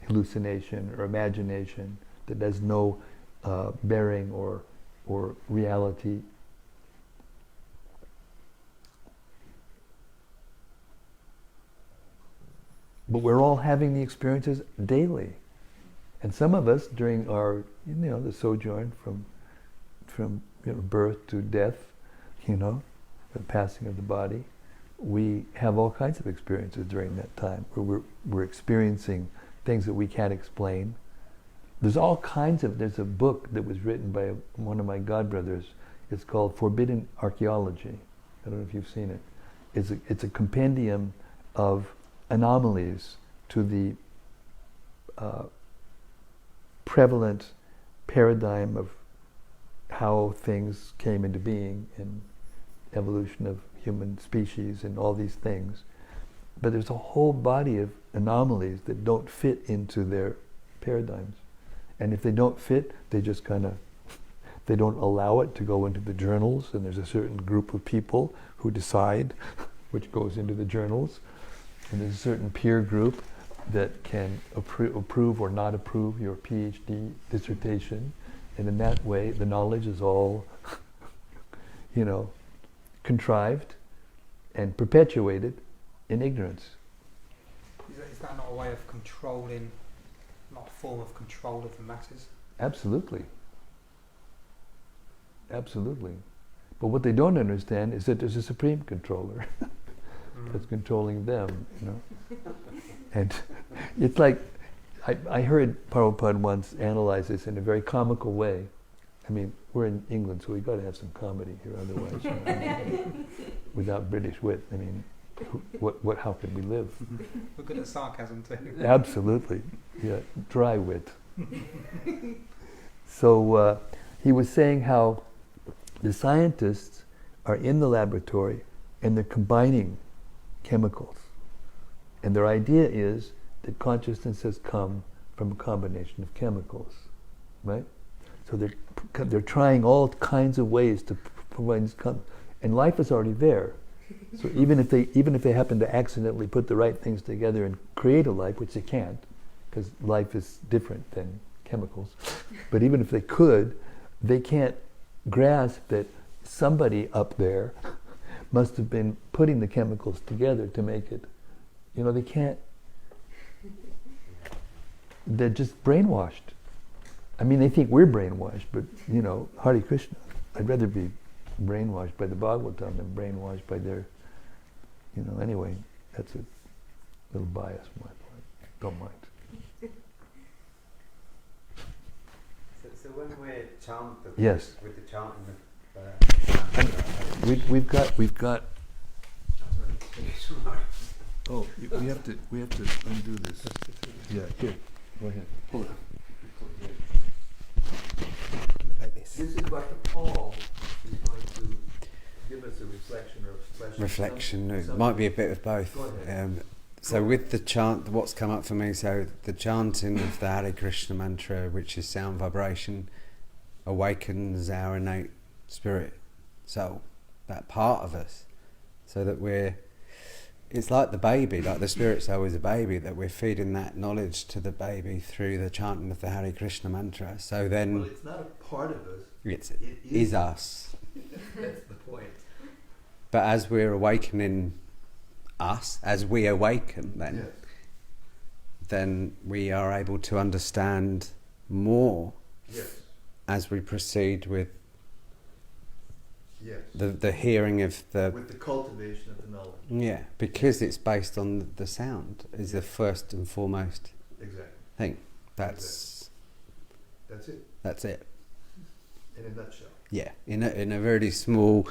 hallucination or imagination that has no bearing or reality. But we're all having the experiences daily. And some of us, during our, the sojourn from birth to death, the passing of the body, we have all kinds of experiences during that time where we're experiencing things that we can't explain. There's a book that was written by one of my godbrothers. It's called Forbidden Archaeology. I don't know if you've seen it. It's a compendium of anomalies to the prevalent paradigm of how things came into being in evolution of human species and all these things. But there's a whole body of anomalies that don't fit into their paradigms. And if they don't fit, they just they don't allow it to go into the journals, and there's a certain group of people who decide which goes into the journals. And there's a certain peer group that can approve or not approve your PhD dissertation. And in that way, the knowledge is all, contrived and perpetuated in ignorance. Is that not a way of controlling, not a form of control of the masses? Absolutely. Absolutely. But what they don't understand is that there's a supreme controller that's controlling them, And it's like, I heard Prabhupada once analyze this in a very comical way. I mean, we're in England, so we've got to have some comedy here, otherwise, without British wit, I mean, how can we live? We're good at sarcasm too. Absolutely, yeah, dry wit. So he was saying how the scientists are in the laboratory and they're combining chemicals. And their idea is that consciousness has come from a combination of chemicals, right? So they're trying all kinds of ways to provide this, and life is already there. So even if they happen to accidentally put the right things together and create a life, which they can't, because life is different than chemicals. But even if they could, they can't grasp that somebody up there must have been putting the chemicals together to make it. They can't. They're just brainwashed. I mean, they think we're brainwashed, but Hare Krishna. I'd rather be brainwashed by the Bhagavatam than brainwashed by their, anyway, that's a little bias on my part. Don't mind. So when we're chanting, yes, with the chanting of, we've got. Oh, we have to undo this. Yeah, here. Go ahead. Pull it. Like this. This is Dr. Paul is going to give us a reflection or expression. reflection. It might be a bit of both. So with the chant, what's come up for me, so the chanting of the Hare Krishna mantra, which is sound vibration, awakens our innate spirit, soul, that part of us so that it's like the baby, like the spirit soul is a baby, that we're feeding that knowledge to the baby through the chanting of the Hare Krishna mantra. So then, Well, it's not a part of us. it is is us. That's the point. But as we're awakening us, as we awaken, then we are able to understand more as we proceed with the hearing of with the cultivation of the knowledge. Yeah, because it's based on the sound is the first and foremost thing. That's it. That's it. In a nutshell. Yeah, in a very small,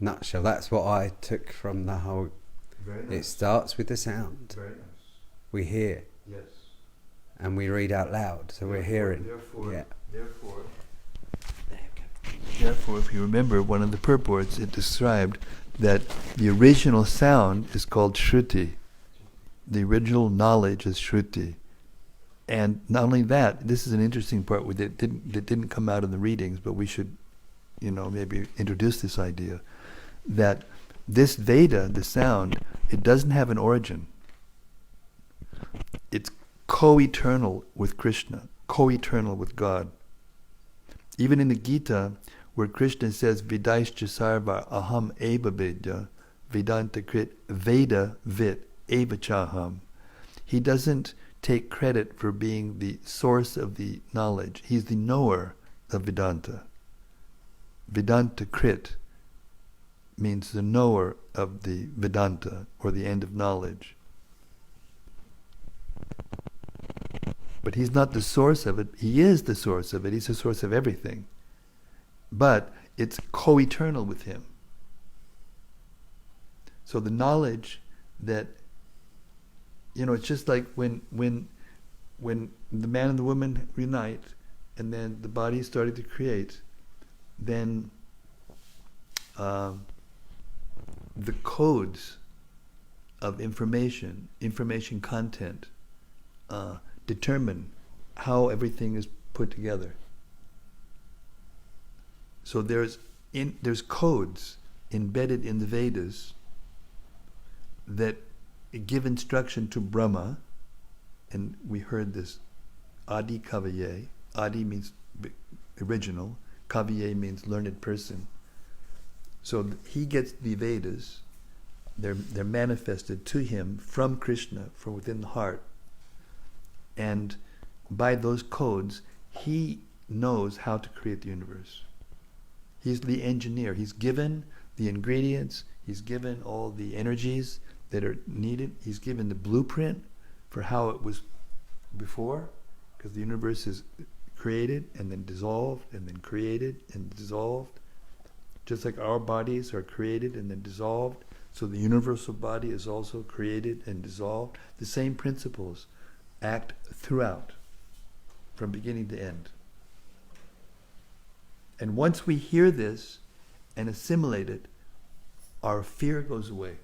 nutshell. That's what I took from the whole. Very nice. It starts with the sound. Very nice. We hear. Yes. And we read out loud, so we're hearing. Therefore, if you remember one of the purports, it described that the original sound is called Shruti. The original knowledge is Shruti. And not only that, this is an interesting part that didn't come out in the readings, but we should, maybe introduce this idea, that this Veda, the sound, it doesn't have an origin. It's co-eternal with Krishna, co-eternal with God. Even in the Gita, where Krishna says, Vidaischa sarva aham eva vedya, Vedanta krit Veda vit eva chaham. He doesn't take credit for being the source of the knowledge. He's the knower of Vedanta. Vedanta krit means the knower of the Vedanta, or the end of knowledge. But he's not the source of it. He is the source of it. He's the source of everything. But it's co-eternal with him. So the knowledge that, it's just like when the man and the woman unite, and then the body started to create, then the codes of information content, determine how everything is put together. So there's codes embedded in the Vedas that give instruction to Brahma, and we heard this Adi Kavaye. Adi means original, Kavaye means learned person. So he gets the Vedas, they're manifested to him from Krishna, from within the heart. And by those codes, he knows how to create the universe. He's the engineer. He's given the ingredients. He's given all the energies that are needed. He's given the blueprint for how it was before, because the universe is created and then dissolved and then created and dissolved. Just like our bodies are created and then dissolved, so the universal body is also created and dissolved. The same principles act throughout, from beginning to end. And once we hear this and assimilate it, our fear goes away,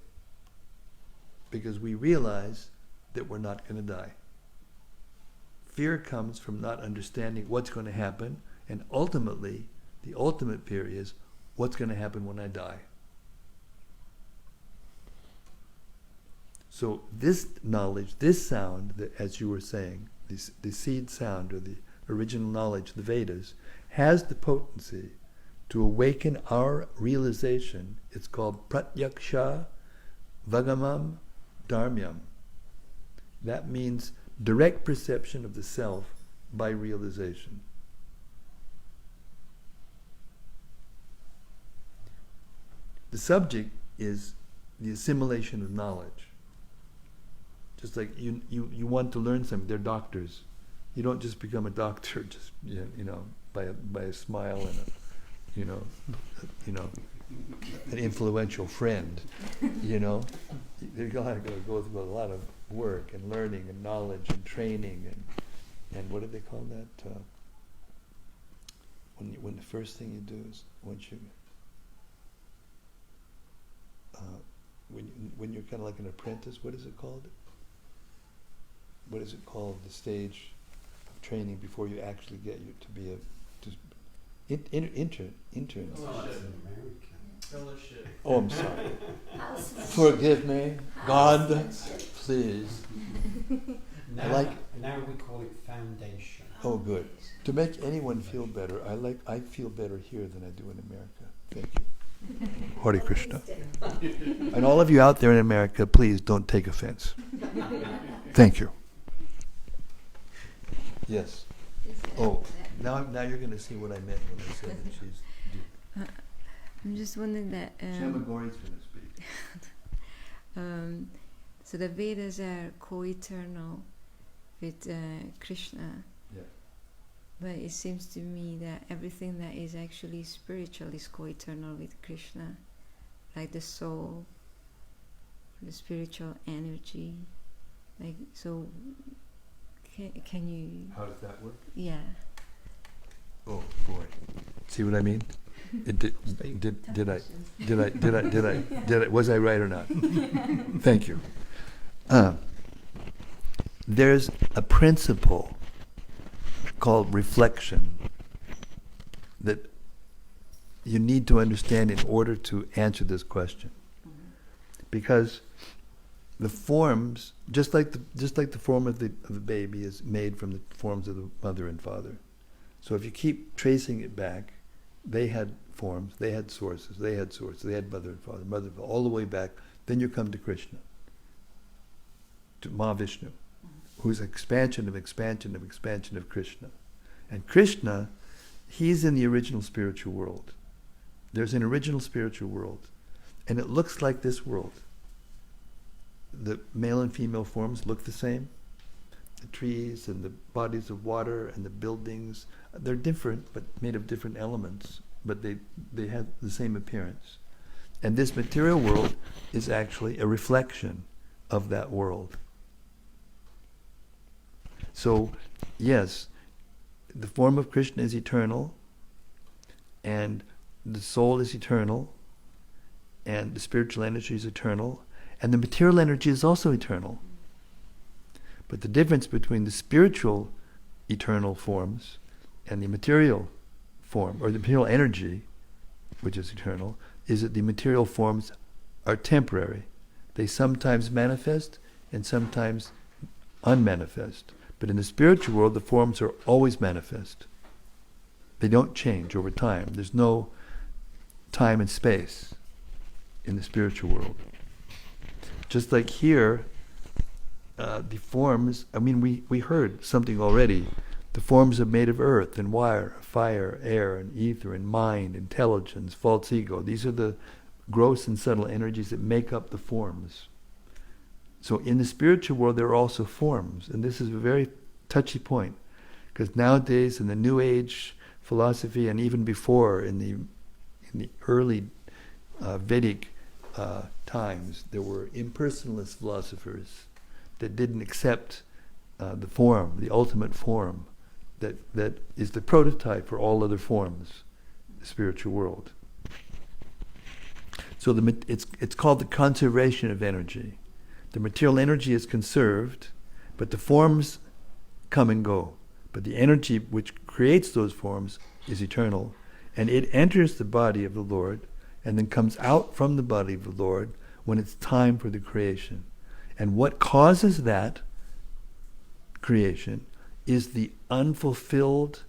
because we realize that we're not going to die. Fear comes from not understanding what's going to happen, and ultimately, the ultimate fear is, what's going to happen when I die? So this knowledge, this sound, that, as you were saying, the seed sound, or the original knowledge, the Vedas, has the potency to awaken our realization. It's called pratyaksha vagamam dharmyam. That means direct perception of the self by realization. The subject is the assimilation of knowledge. Just like you want to learn something, they're doctors. You don't just become a doctor just by a smile and an influential friend. You're gonna go through a lot of work and learning and knowledge and training and what do they call that? When the first thing you do is when you're kind of like an apprentice, what is it called? What is it called? The stage of training before you actually get you to be intern. Oh, I'm sorry. Forgive me. God, please. Now we call it foundation. Oh, good. To make anyone feel better, I feel better here than I do in America. Thank you. Hare Krishna. And all of you out there in America, please don't take offense. Thank you. Yes. Oh, now you're going to see what I meant when I said that she's. I'm just wondering that. Shamagori's going to speak. So the Vedas are co-eternal with Krishna. Yeah. But it seems to me that everything that is actually spiritual is co-eternal with Krishna, like the soul, the spiritual energy. Like so, can you? How does that work? Yeah. Oh boy! See what I mean? Did I? Was I right or not? Thank you. There's a principle called reflection that you need to understand in order to answer this question. Because the forms, just like the form of the baby is made from the forms of the mother and father. So if you keep tracing it back, they had forms, they had sources, they had mother and father, all the way back. Then you come to Krishna, to Mahavishnu, who's expansion of Krishna. And Krishna, he's in the original spiritual world. There's an original spiritual world, and it looks like this world. The male and female forms look the same. The trees and the bodies of water and the buildings, they're different, but made of different elements, but they have the same appearance. And this material world is actually a reflection of that world. So, yes, the form of Krishna is eternal, and the soul is eternal, and the spiritual energy is eternal, and the material energy is also eternal. But the difference between the spiritual eternal forms and the material form, or the material energy, which is eternal, is that the material forms are temporary. They sometimes manifest and sometimes unmanifest. But in the spiritual world, the forms are always manifest. They don't change over time. There's no time and space in the spiritual world. Just like here, the forms, we heard something already. The forms are made of earth and wire, fire, air, and ether, and mind, intelligence, false ego. These are the gross and subtle energies that make up the forms. So in the spiritual world, there are also forms. And this is a very touchy point. Because nowadays, in the New Age philosophy, and even before, in the early Vedic times, there were impersonalist philosophers that didn't accept the form, the ultimate form, that is the prototype for all other forms, the spiritual world. So it's called the conservation of energy. The material energy is conserved, but the forms come and go. But the energy which creates those forms is eternal, and it enters the body of the Lord and then comes out from the body of the Lord when it's time for the creation. And what causes that creation is the unfulfilled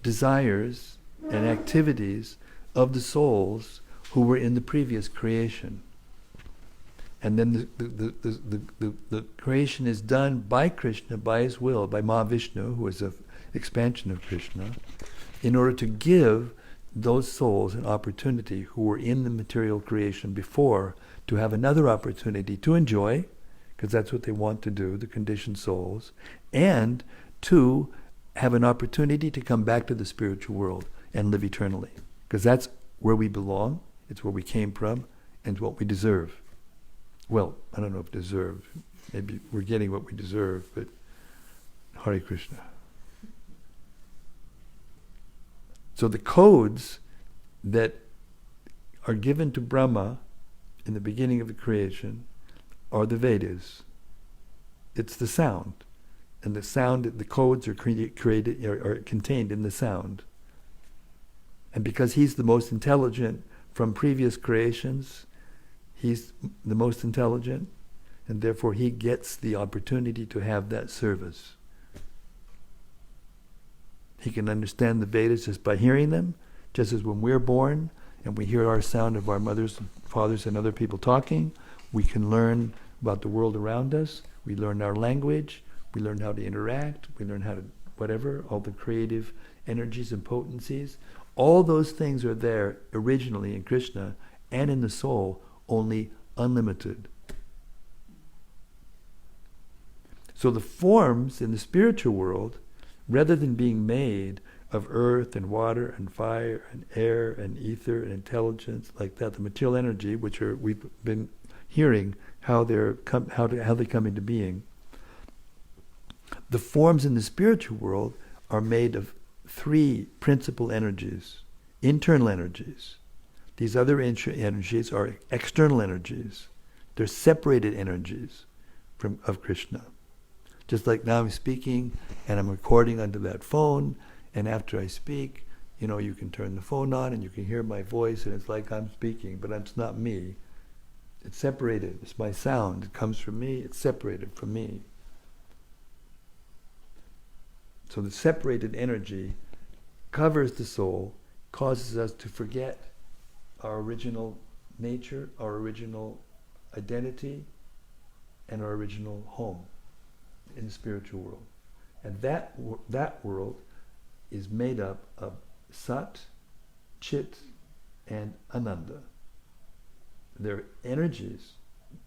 desires and activities of the souls who were in the previous creation. And then the creation is done by Krishna, by his will, by Mahavishnu, who is an expansion of Krishna, in order to give those souls an opportunity who were in the material creation before to have another opportunity to enjoy, because that's what they want to do, the conditioned souls, and to have an opportunity to come back to the spiritual world and live eternally. Because that's where we belong, it's where we came from, and what we deserve. Well, I don't know if deserve. Maybe we're getting what we deserve, but Hare Krishna. So the codes that are given to Brahma in the beginning of the creation are the Vedas. It's the sound. And the sound, the codes are created, are contained in the sound. And because he's the most intelligent from previous creations, he's the most intelligent, and therefore he gets the opportunity to have that service. He can understand the Vedas just by hearing them, just as when we're born and we hear our sound of our mothers and fathers and other people talking, we can learn about the world around us, we learn our language, we learn how to interact, we learn how to whatever, all the creative energies and potencies. All those things are there originally in Krishna and in the soul, only unlimited. So the forms in the spiritual world, rather than being made of earth and water and fire and air and ether and intelligence like that, the material energy, which we've been hearing how they come into being. The forms in the spiritual world are made of three principal energies, internal energies. These other energies are external energies. They're separated energies of Krishna. Just like now I'm speaking and I'm recording onto that phone, and after I speak, you can turn the phone on and you can hear my voice and it's like I'm speaking, but it's not me. It's separated. It's my sound. It comes from me. It's separated from me. So the separated energy covers the soul, causes us to forget our original nature, our original identity, and our original home in the spiritual world. And that world is made up of Sat, Chit, and Ananda. They're energies,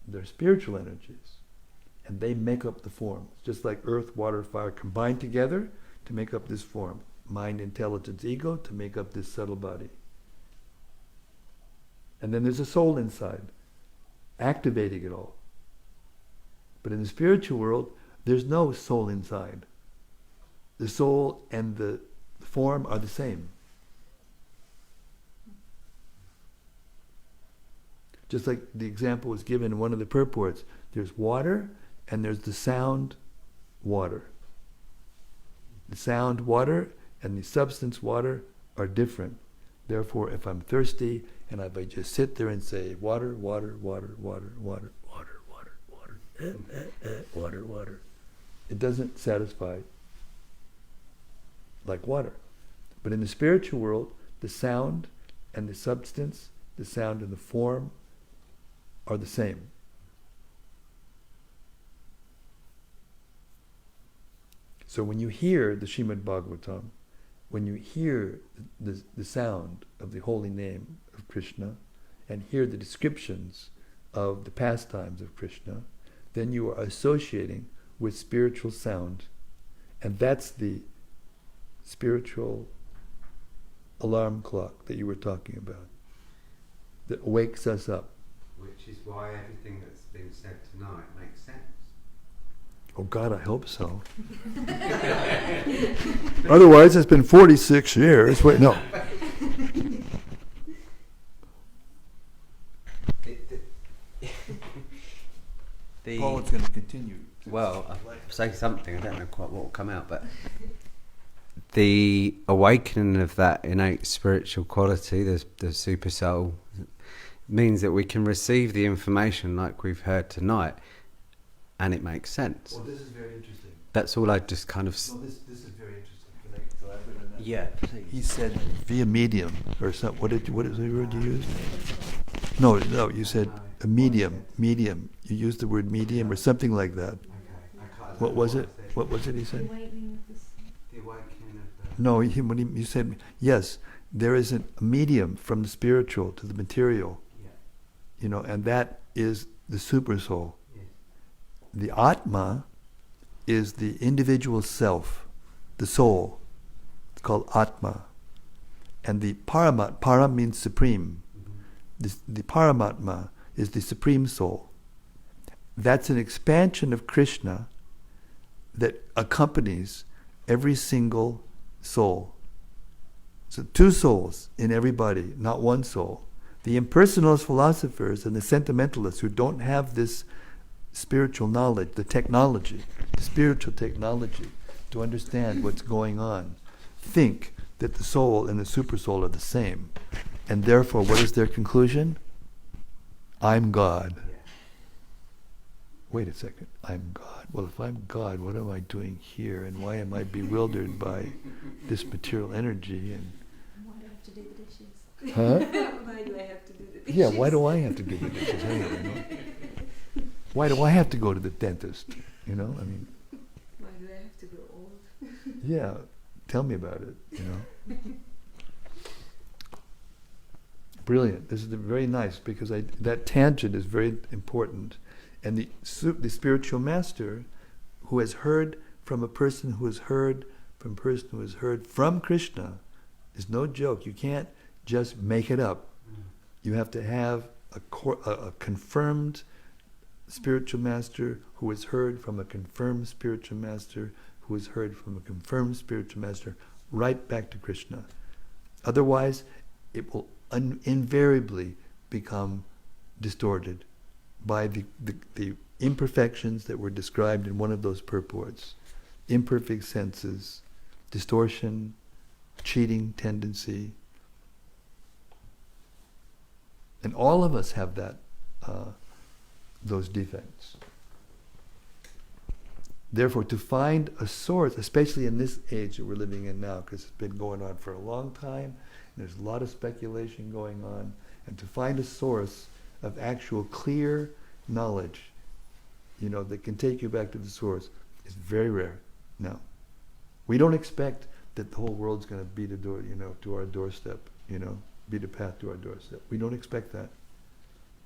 they're spiritual energies, and they make up the form. Just like earth, water, fire combined together to make up this form. Mind, intelligence, ego to make up this subtle body. And then there's a soul inside, activating it all. But in the spiritual world, there's no soul inside. The soul and the form are the same. Just like the example was given in one of the purports, there's water and there's the sound water. The sound water and the substance water are different. Therefore, if I'm thirsty and if I just sit there and say water, water, water, water, water, water, water, water, water, water, it doesn't satisfy like water. But in the spiritual world, the sound and the substance, the sound and the form are the same. So when you hear the Srimad-Bhagavatam, when you hear the sound of the holy name of Krishna and hear the descriptions of the pastimes of Krishna, then you are associating with spiritual sound. And that's the spiritual alarm clock that you were talking about, that wakes us up. Which is why everything that's been said tonight makes sense. Oh God, I hope so. Otherwise, it's been 46 years. Wait, no. Paul is going to continue. Well, I'll say something. I don't know quite what will come out, but the awakening of that innate spiritual quality, the super soul, means that we can receive the information like we've heard tonight, and it makes sense. Well, this is very interesting. That's all I just kind of... No, this is very interesting. Can I elaborate on that? Yeah, please. He said via medium, or something. What is the word you used? No, you said a medium. You used the word medium or something like that. Okay. What was it? What was it he said? The awakening of No, when he said, yes, there is a medium from the spiritual to the material. Yeah. And that is the super soul. Yes. The Atma is the individual self, the soul. It's called Atma. And the Paramat, Para means supreme. Mm-hmm. The Paramatma is the supreme soul. That's an expansion of Krishna that accompanies every single soul. So 2 souls in everybody, not 1 soul. The impersonalist philosophers and the sentimentalists who don't have this spiritual knowledge, the technology, the spiritual technology to understand what's going on, think that the soul and the super soul are the same. And therefore, what is their conclusion? I'm God. Wait a second, I'm God. Well, if I'm God, what am I doing here? And why am I bewildered by this material energy? And why do I have to do the dishes? huh? Why do I have to do the dishes? Yeah, why do I have to do the dishes anyway? You know? Why do I have to go to the dentist? You know, I mean. Why do I have to grow old? Yeah, tell me about it. You know. Brilliant. This is very nice because that tangent is very important. And the spiritual master who has heard from a person who has heard from a person who has heard from Krishna is no joke. You can't just make it up. You have to have a confirmed spiritual master who has heard from a confirmed spiritual master who has heard from a confirmed spiritual master right back to Krishna. Otherwise, it will invariably become distorted by the imperfections that were described in one of those purports. Imperfect senses, distortion, cheating tendency. And all of us have that, those defects. Therefore, to find a source, especially in this age that we're living in now, because it's been going on for a long time, and there's a lot of speculation going on, and to find a source of actual clear knowledge, you know, that can take you back to the source is very rare now. We don't expect that the whole world's going to beat a door, you know, to our doorstep, you know, beat a path to our doorstep. We don't expect that.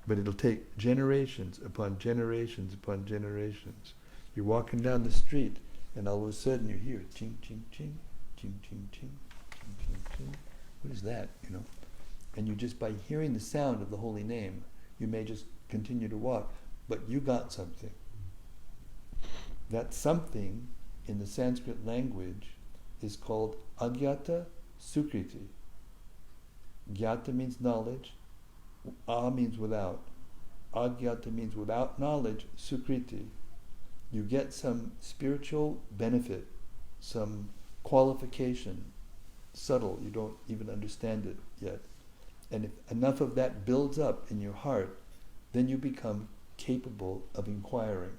But it'll take generations upon generations upon generations. You're walking down the street, and all of a sudden you hear ching, ching, ching, ching, ching, ching, ching, ching, ching. What is that, you know? And you just, by hearing the sound of the holy name, you may just continue to walk, but you got something. That something in the Sanskrit language is called agyata sukriti. Gyata means knowledge, means without. Agyata means without knowledge, sukriti. You get some spiritual benefit, some qualification, subtle, you don't even understand it yet. And if enough of that builds up in your heart, then you become capable of inquiring.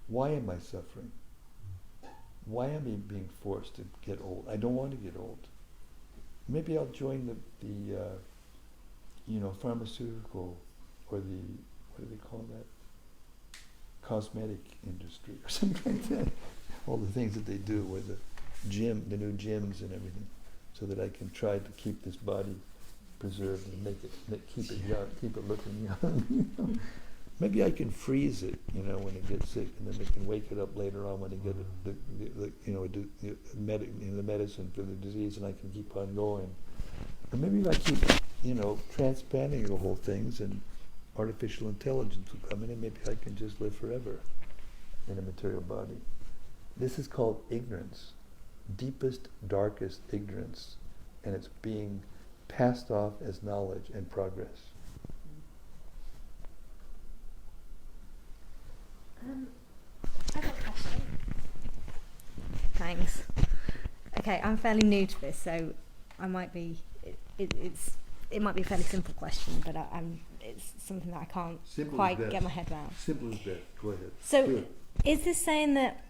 Why am I suffering? Why am I being forced to get old? I don't want to get old. Maybe I'll join the pharmaceutical or the, what do they call that? Cosmetic industry or something like that. All the things that they do with the new gyms and everything, so that I can try to keep this body preserved and keep it young, keep it looking young. Maybe I can freeze it, when it gets sick, and then they can wake it up later on when they get the medicine for the disease, and I can keep on going. Or maybe if I keep, transplanting the whole things, and artificial intelligence will come in, and maybe I can just live forever in a material body. This is called ignorance, deepest, darkest ignorance, and it's being passed off as knowledge and progress. I got a question. Thanks. Okay, I'm fairly new to this, so I might be. It might be a fairly simple question, but it's something that I can't quite get my head around. Simple as best. Go ahead. So, is this saying that,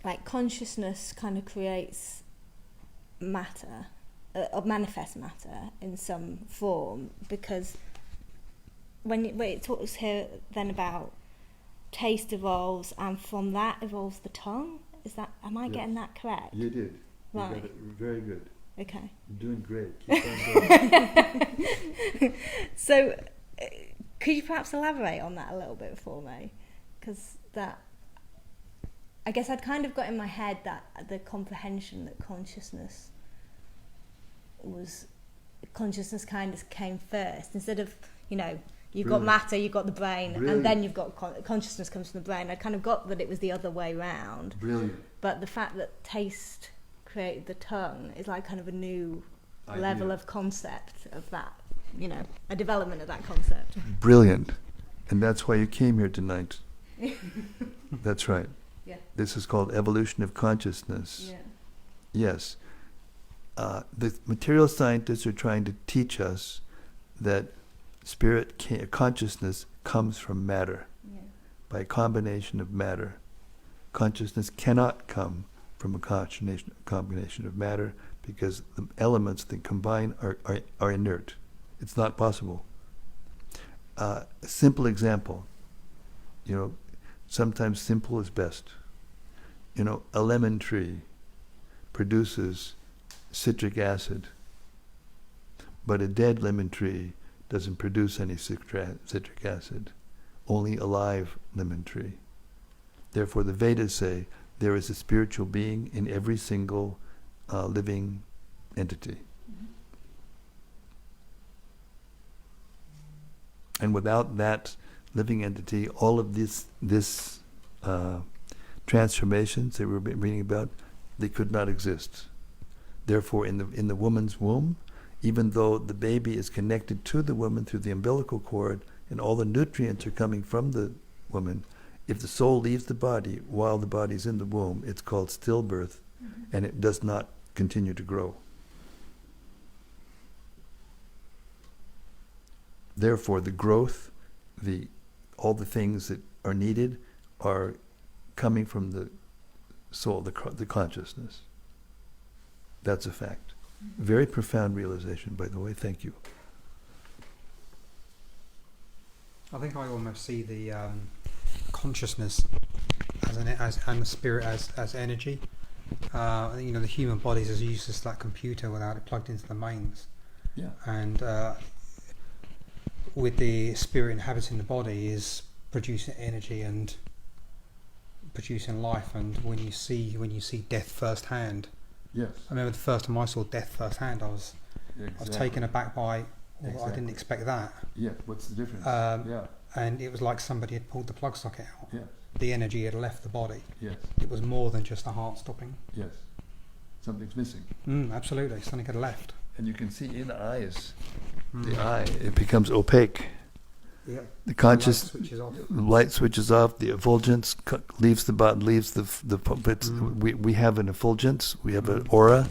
like, consciousness kind of creates matter, or manifest matter in some form? Because when it talks here then about taste evolves, and from that evolves the tongue. Am I getting that correct? You did. Right. You got it very good. Okay. You're doing great. Keep on going. So, could you perhaps elaborate on that a little bit for me? Because I guess I'd kind of got in my head that the comprehension that consciousness kind of came first, instead of, you've got matter, you've got the brain, and then you've got consciousness comes from the brain. I kind of got that it was the other way round. Brilliant. But the fact that taste created the tongue is like kind of a new idea. Level of concept of that, a development of that concept. Brilliant. And that's why you came here tonight. That's right. Yeah. This is called evolution of consciousness. Yeah. Yes. the material scientists are trying to teach us that consciousness comes from matter, by a combination of matter. Consciousness cannot come from a combination of matter because the elements that combine are inert. It's not possible. A simple example, sometimes simple is best. A lemon tree produces citric acid, but a dead lemon tree doesn't produce any citric acid, only a live lemon tree. Therefore, the Vedas say there is a spiritual being in every single living entity. And without that living entity, all of this transformations that we're reading about, they could not exist. Therefore, in the woman's womb, even though the baby is connected to the woman through the umbilical cord, and all the nutrients are coming from the woman, if the soul leaves the body while the body's in the womb, it's called stillbirth, and it does not continue to grow. Therefore, the growth, all the things that are needed are coming from the soul, the consciousness. That's a fact. Very profound realization, by the way. Thank you. I think I almost see the consciousness and the spirit as energy. The human body is as useless as that computer without it plugged into the mains. Yeah. And with the spirit inhabiting the body is producing energy and producing life. And when you see death firsthand, Yes. I remember the first time I saw death firsthand, I was taken aback by. I didn't expect that. Yeah. What's the difference? And it was like somebody had pulled the plug socket out. Yes. The energy had left the body. Yes. It was more than just a heart stopping. Yes. Something's missing. Absolutely, something had left. And you can see in the eyes, it becomes opaque. Yeah. The conscious light switches off. light switches off. The effulgence leaves the body, leaves the. We have an effulgence. We have an aura,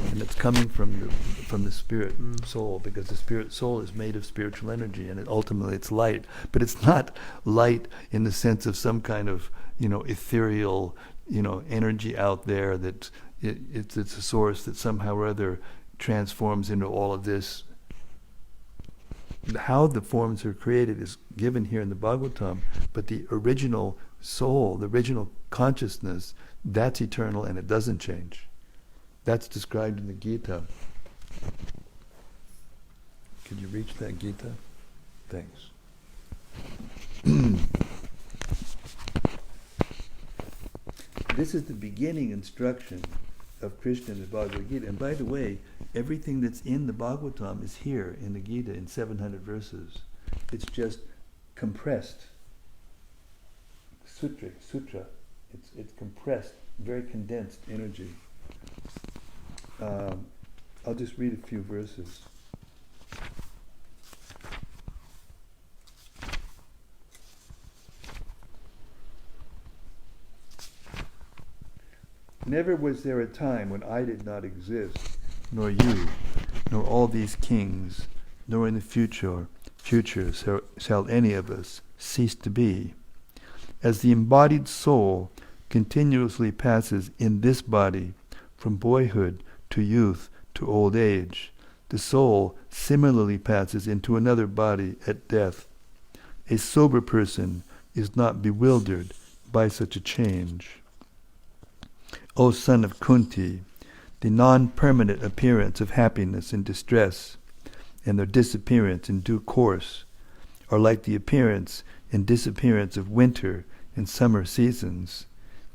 and it's coming from the spirit soul, because the spirit soul is made of spiritual energy, and ultimately it's light. But it's not light in the sense of some kind of ethereal energy out there that it's a source that somehow or other transforms into all of this. How the forms are created is given here in the Bhagavatam, but the original soul, the original consciousness, that's eternal and it doesn't change. That's described in the Gita. Can you reach that Gita? Thanks. This is the beginning instruction of Krishna in the Bhagavad Gita. And by the way, everything that's in the Bhagavatam is here in the Gita in 700 verses. It's just compressed. Sutra. It's compressed, very condensed energy. I'll just read a few verses. Never was there a time when I did not exist, nor you, nor all these kings, nor in the future shall any of us cease to be. As the embodied soul continuously passes in this body from boyhood to youth to old age, the soul similarly passes into another body at death. A sober person is not bewildered by such a change. O son of Kunti, the non-permanent appearance of happiness and distress, and their disappearance in due course, are like the appearance and disappearance of winter and summer seasons.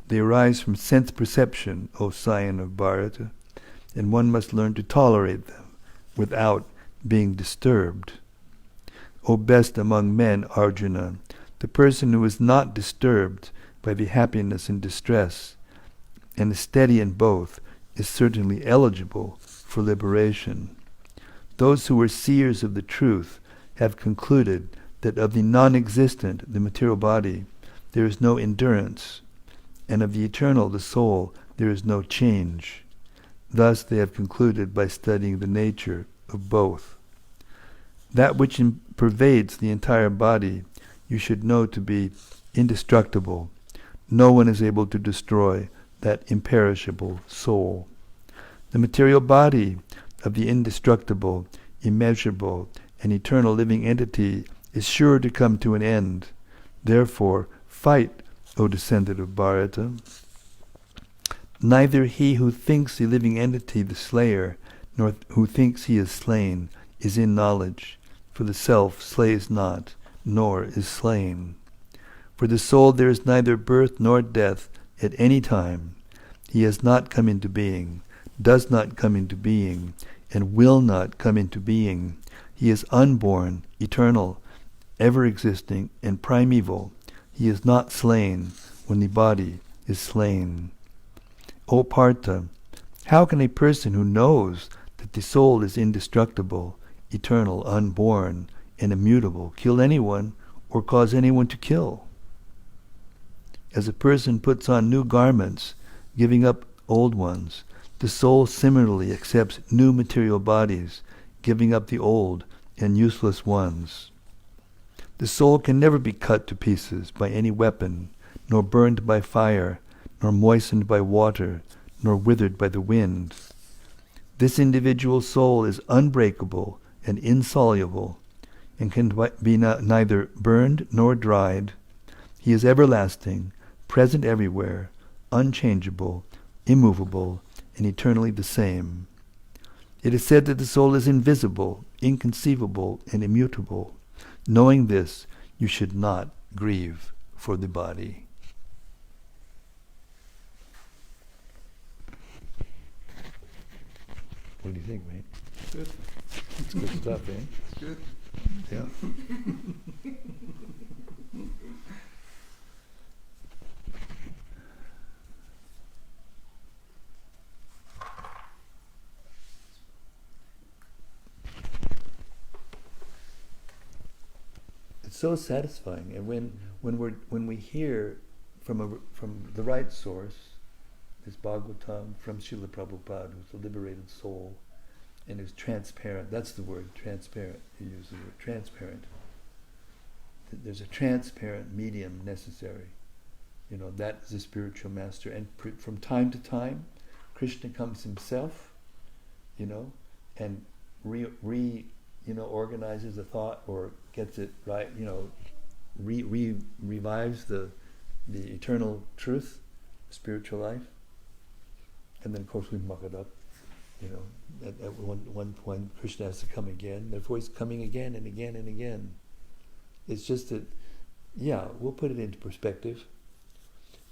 They arise from sense perception, O scion of Bharata, and one must learn to tolerate them without being disturbed. O best among men, Arjuna, the person who is not disturbed by the happiness and distress, and is steady in both, is certainly eligible for liberation. Those who are seers of the truth have concluded that of the non-existent, the material body, there is no endurance, and of the eternal, the soul, there is no change. Thus they have concluded by studying the nature of both. That which pervades the entire body you should know to be indestructible. No one is able to destroy that imperishable soul. The material body of the indestructible, immeasurable, and eternal living entity is sure to come to an end. Therefore, fight, O descendant of Bharata. Neither he who thinks the living entity the slayer, nor who thinks he is slain, is in knowledge, for the self slays not, nor is slain. For the soul there is neither birth nor death at any time. He has not come into being, does not come into being, and will not come into being. He is unborn, eternal, ever-existing, and primeval. He is not slain when the body is slain. O Partha, how can a person who knows that the soul is indestructible, eternal, unborn, and immutable kill anyone or cause anyone to kill? As a person puts on new garments, giving up old ones, the soul similarly accepts new material bodies, giving up the old and useless ones. The soul can never be cut to pieces by any weapon, nor burned by fire, nor moistened by water, nor withered by the wind. This individual soul is unbreakable and insoluble, and can be neither burned nor dried. He is everlasting, present everywhere, unchangeable, immovable, and eternally the same. It is said that the soul is invisible, inconceivable, and immutable. Knowing this, you should not grieve for the body. What do you think, mate? Good. It's good stuff, eh? It's good. Yeah. It's so satisfying, and when we hear from the right source, this Bhagavatam from Srila Prabhupada, who's the liberated soul, and is transparent. That's the word, transparent. He used the word transparent. There's a transparent medium necessary. That is a spiritual master. And from time to time, Krishna comes himself, and organizes the thought or gets it right, revives the eternal truth, spiritual life. And then of course we muck it up, at one point Krishna has to come again. Therefore he's coming again and again and again. It's just that, we'll put it into perspective.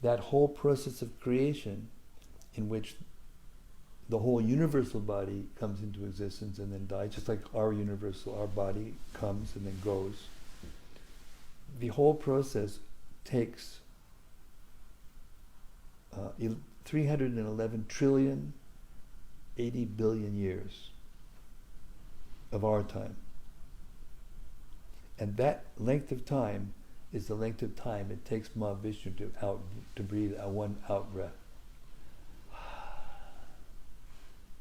That whole process of creation in which the whole universal body comes into existence and then dies, just like our body comes and then goes. The whole process takes 311 trillion, 80 billion years of our time. And that length of time is the length of time it takes Mahavishnu to breathe one out breath.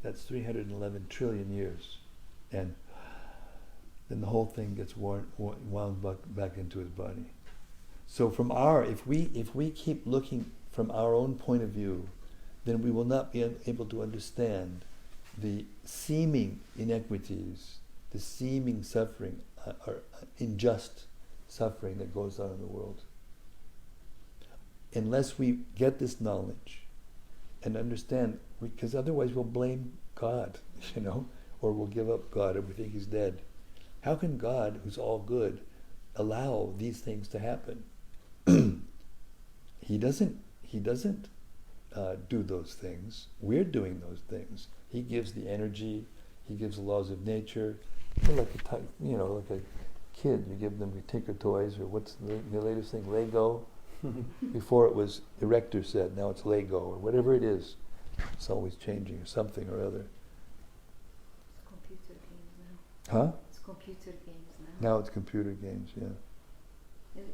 That's 311 trillion years. And then the whole thing gets wound back into his body. So if we keep looking from our own point of view, then we will not be able to understand the seeming inequities, the seeming suffering, or unjust suffering that goes on in the world. Unless we get this knowledge and understand, because otherwise we'll blame God, or we'll give up God, or we think he's dead. How can God, who's all good, allow these things to happen? He doesn't do those things. We're doing those things. He gives the energy. He gives the laws of nature. Like a kid, you give them your Tinker Toys, or what's the latest thing, Lego. Before it was Erector set, now it's Lego, or whatever it is. It's always changing, or something or other. It's computer games now. Huh? It's computer games now. Now it's computer games, yeah.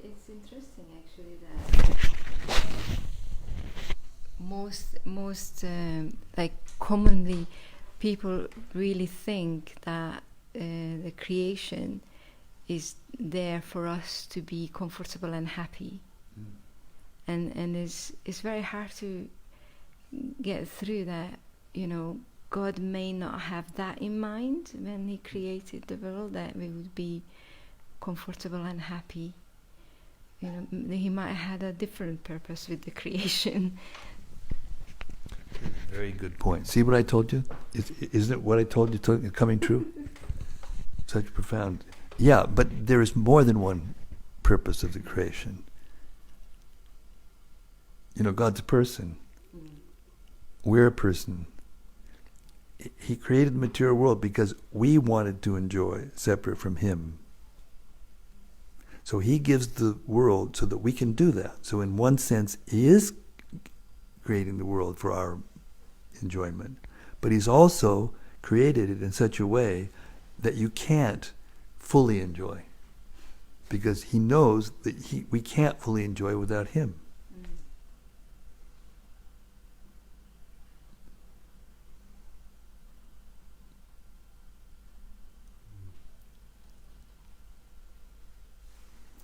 It's interesting actually that most like commonly people really think that the creation is there for us to be comfortable and happy, and it's very hard to get through that. God may not have that in mind when He created the world, that we would be comfortable and happy. He might have had a different purpose with the creation. Very good point. See what I told you? Isn't it what I told you coming true? Such profound. Yeah, but there is more than one purpose of the creation. God's a person. We're a person. He created the material world because we wanted to enjoy separate from Him. So He gives the world so that we can do that. So in one sense, He is creating the world for our enjoyment. But He's also created it in such a way that you can't fully enjoy. Because He knows that we can't fully enjoy without Him.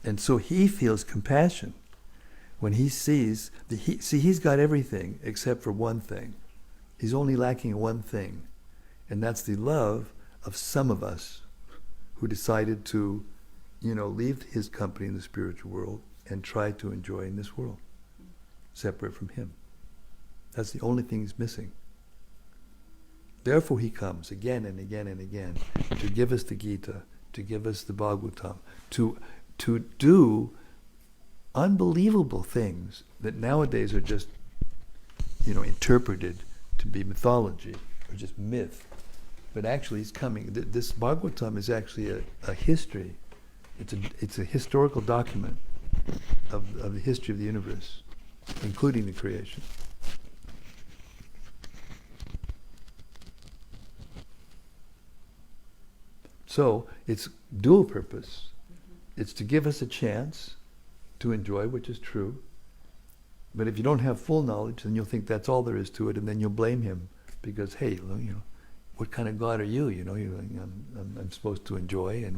And so He feels compassion when He sees He's got everything except for one thing. He's only lacking one thing, and that's the love of some of us who decided to, leave His company in the spiritual world and try to enjoy in this world, separate from Him. That's the only thing He's missing. Therefore He comes again and again and again to give us the Gita, to give us the Bhagavatam, to do unbelievable things that nowadays are just, interpreted to be mythology or just myth. But actually He's coming. This Bhagavatam is actually a history. It's a historical document of the history of the universe, including the creation. So it's dual purpose. It's to give us a chance to enjoy, which is true. But if you don't have full knowledge, then you'll think that's all there is to it, and then you'll blame Him because, hey, what kind of God are you? I'm supposed to enjoy,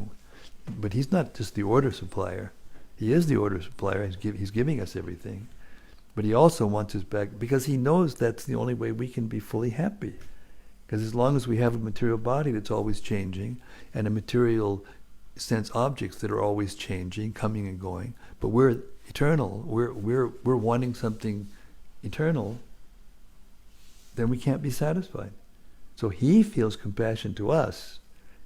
but He's not just the order supplier. He is the order supplier. He's giving us everything, but He also wants us back because He knows that's the only way we can be fully happy. Because as long as we have a material body that's always changing, and a material sense objects that are always changing, coming and going, but we're eternal, we're wanting something eternal, then we can't be satisfied. So He feels compassion to us,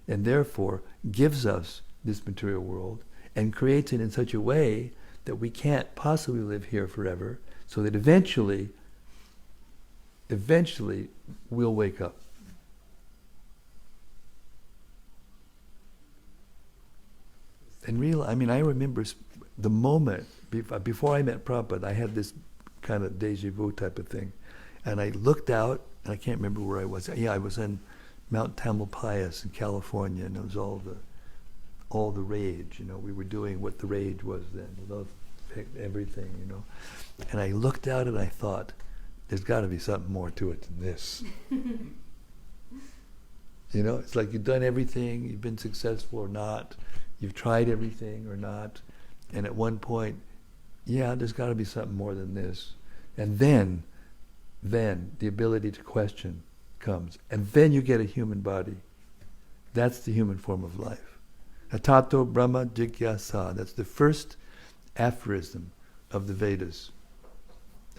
and therefore gives us this material world, and creates it in such a way that we can't possibly live here forever, so that eventually we'll wake up. And I remember the moment, before I met Prabhupada, I had this kind of deja vu type of thing. And I looked out, and I can't remember where I was. Yeah, I was in Mount Tamalpais in California, and it was all the rage, we were doing what the rage was then, everything, And I looked out and I thought, there's got to be something more to it than this. It's like you've done everything, you've been successful or not, you've tried everything or not, and at one point, there's got to be something more than this. And then the ability to question comes, and then you get a human body. That's the human form of life. Atato Brahma Jigyasa. That's the first aphorism of the Vedas.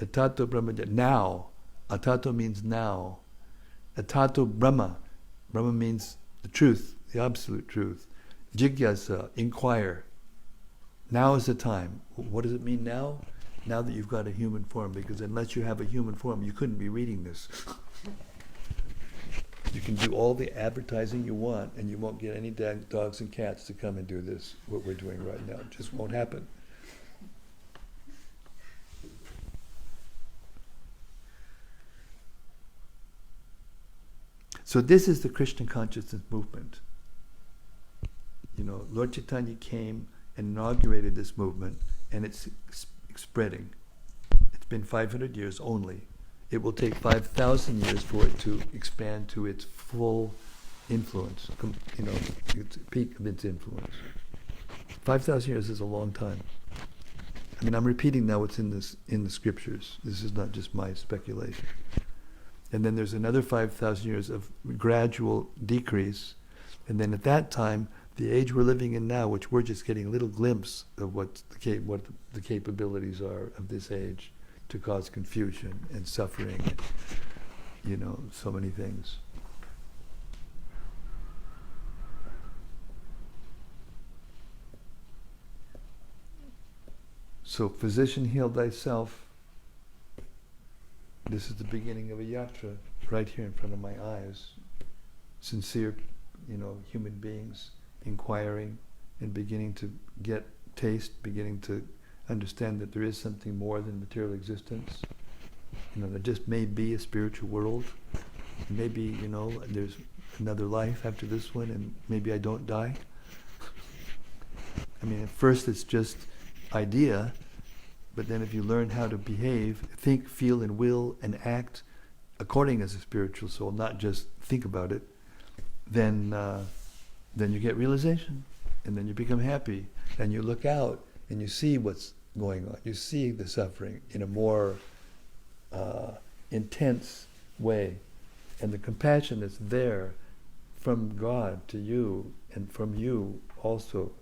Atato Brahma now. Atato means now. Atato Brahma. Brahma means the truth, the absolute truth. Jigyasa, inquire. Now is the time. What does it mean now? Now that you've got a human form, because unless you have a human form, you couldn't be reading this. You can do all the advertising you want, and you won't get any dogs and cats to come and do this, what we're doing right now. It just won't happen. So this is the Krishna consciousness movement. Lord Chaitanya came and inaugurated this movement, and it's spreading. It's been 500 years only. it will take 5,000 years for it to expand to its full influence, its peak of its influence. 5,000 years is a long time. I mean, I'm repeating now what's in the scriptures. This is not just my speculation. And then there's another 5,000 years of gradual decrease. And then at that time, the age we're living in now, which we're just getting a little glimpse of what the capabilities are of this age to cause confusion and suffering and, so many things. So, physician, heal thyself. This is the beginning of a yatra right here in front of my eyes. Sincere, human beings inquiring and beginning to get taste, beginning to understand that there is something more than material existence. There just may be a spiritual world. Maybe, there's another life after this one, and maybe I don't die. I mean, at first it's just idea, but then if you learn how to behave, think, feel, and will, and act according as a spiritual soul, not just think about it, then you get realization, and then you become happy, and you look out, and you see what's going on. You see the suffering in a more intense way, and the compassion that's there from God to you, and from you also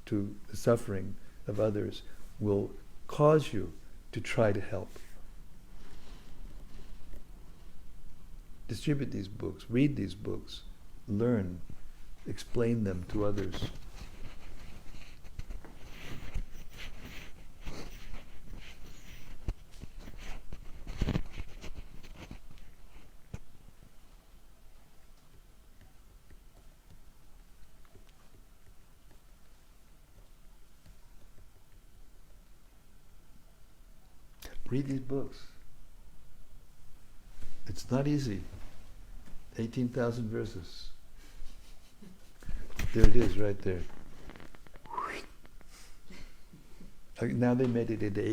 to the suffering of others, will cause you to try to help. Distribute these books, read these books, learn, explain them to others. Read these books. It's not easy. 18,000 verses. There it is, right there. Now they made it into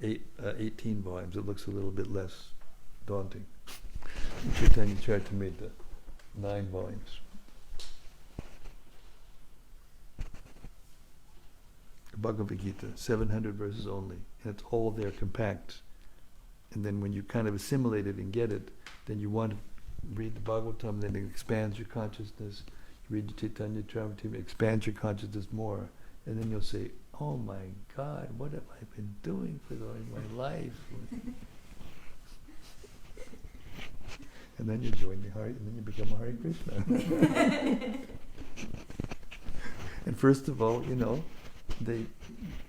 18 volumes. It looks a little bit less daunting. Chaitanya Charita made the 9 volumes. Bhagavad Gita, 700 verses only, and it's all there compact. And then when you kind of assimilate it and get it, then you want to read the Bhagavatam, then it expands your consciousness. You read the Chaitanya Charitamrita, it expands your consciousness more. And then you'll say, oh my God, what have I been doing for my life? And then you join the Hare, and then you become a Hare Krishna. And first of all, they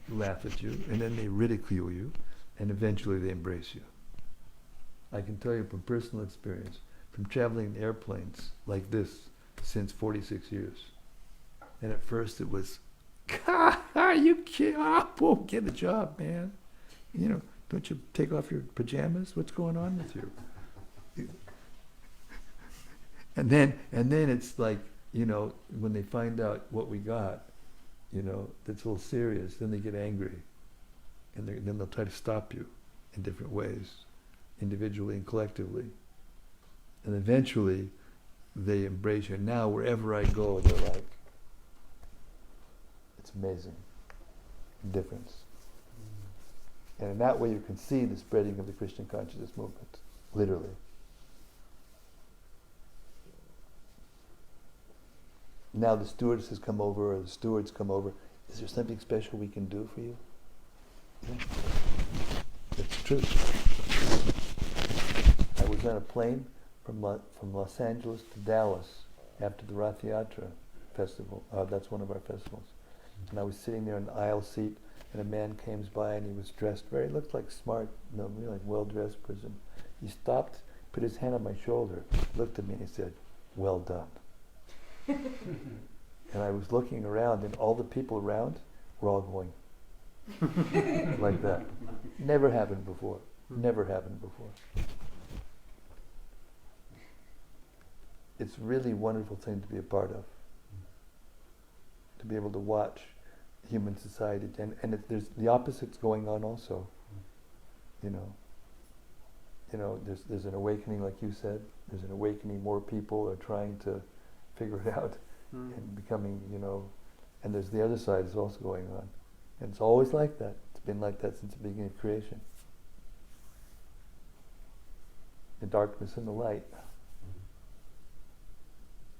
laugh at you, and then they ridicule you, and eventually they embrace you. I can tell you from personal experience, from traveling in airplanes like this since 46 years. And at first it was, you can't, get a job, man. Don't you take off your pajamas? What's going on with you? And then it's like, when they find out what we got, that's a little serious, then they get angry. And then they'll try to stop you in different ways, individually and collectively. And eventually, they embrace you. And now, wherever I go, they're like, it's amazing. The difference. And in that way, you can see the spreading of the Krishna consciousness movement, literally. Now the stewardess come over, or the stewards come over. Is there something special we can do for you? Yeah. It's true. I was on a plane from Los Angeles to Dallas after the Rath Yatra festival. That's one of our festivals. And I was sitting there in the aisle seat, and a man came by, and he was dressed looked like smart, really like well-dressed person. He stopped, put his hand on my shoulder, looked at me, and he said, "Well done." And I was looking around, and all the people around were all going like that. Never happened before. Never happened before. It's really a wonderful thing to be a part of. To be able to watch human society, and there's the opposite's going on also. there's an awakening, like you said. There's an awakening. More people are trying to figure it out and becoming, and there's the other side is also going on. And it's always like that. It's been like that since the beginning of creation. The darkness and the light.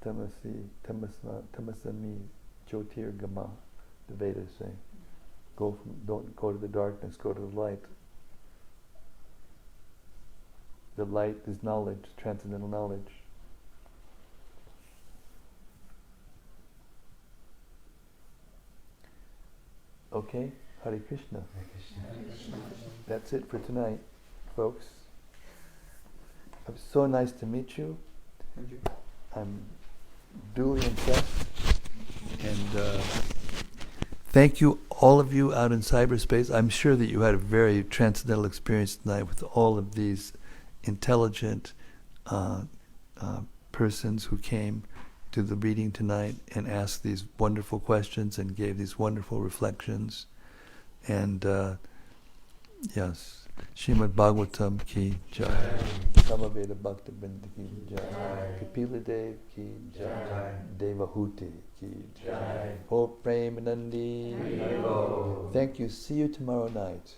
Tamasami Jyotir Gama, the Vedas say. Don't go to the darkness, go to the light. The light is knowledge, transcendental knowledge. Okay, Hare Krishna. That's it for tonight, folks. It was so nice to meet you. Thank you. I'm duly impressed. And thank you, all of you out in cyberspace. I'm sure that you had a very transcendental experience tonight with all of these intelligent persons who came to the reading tonight and asked these wonderful questions and gave these wonderful reflections. And yes, Srimad-Bhagavatam ki jai, Samaveda Bhakta Binda ki jai, Kapila Dev ki jai, Devahuti ki jai, Ho Premanandi. Thank you. See you tomorrow night.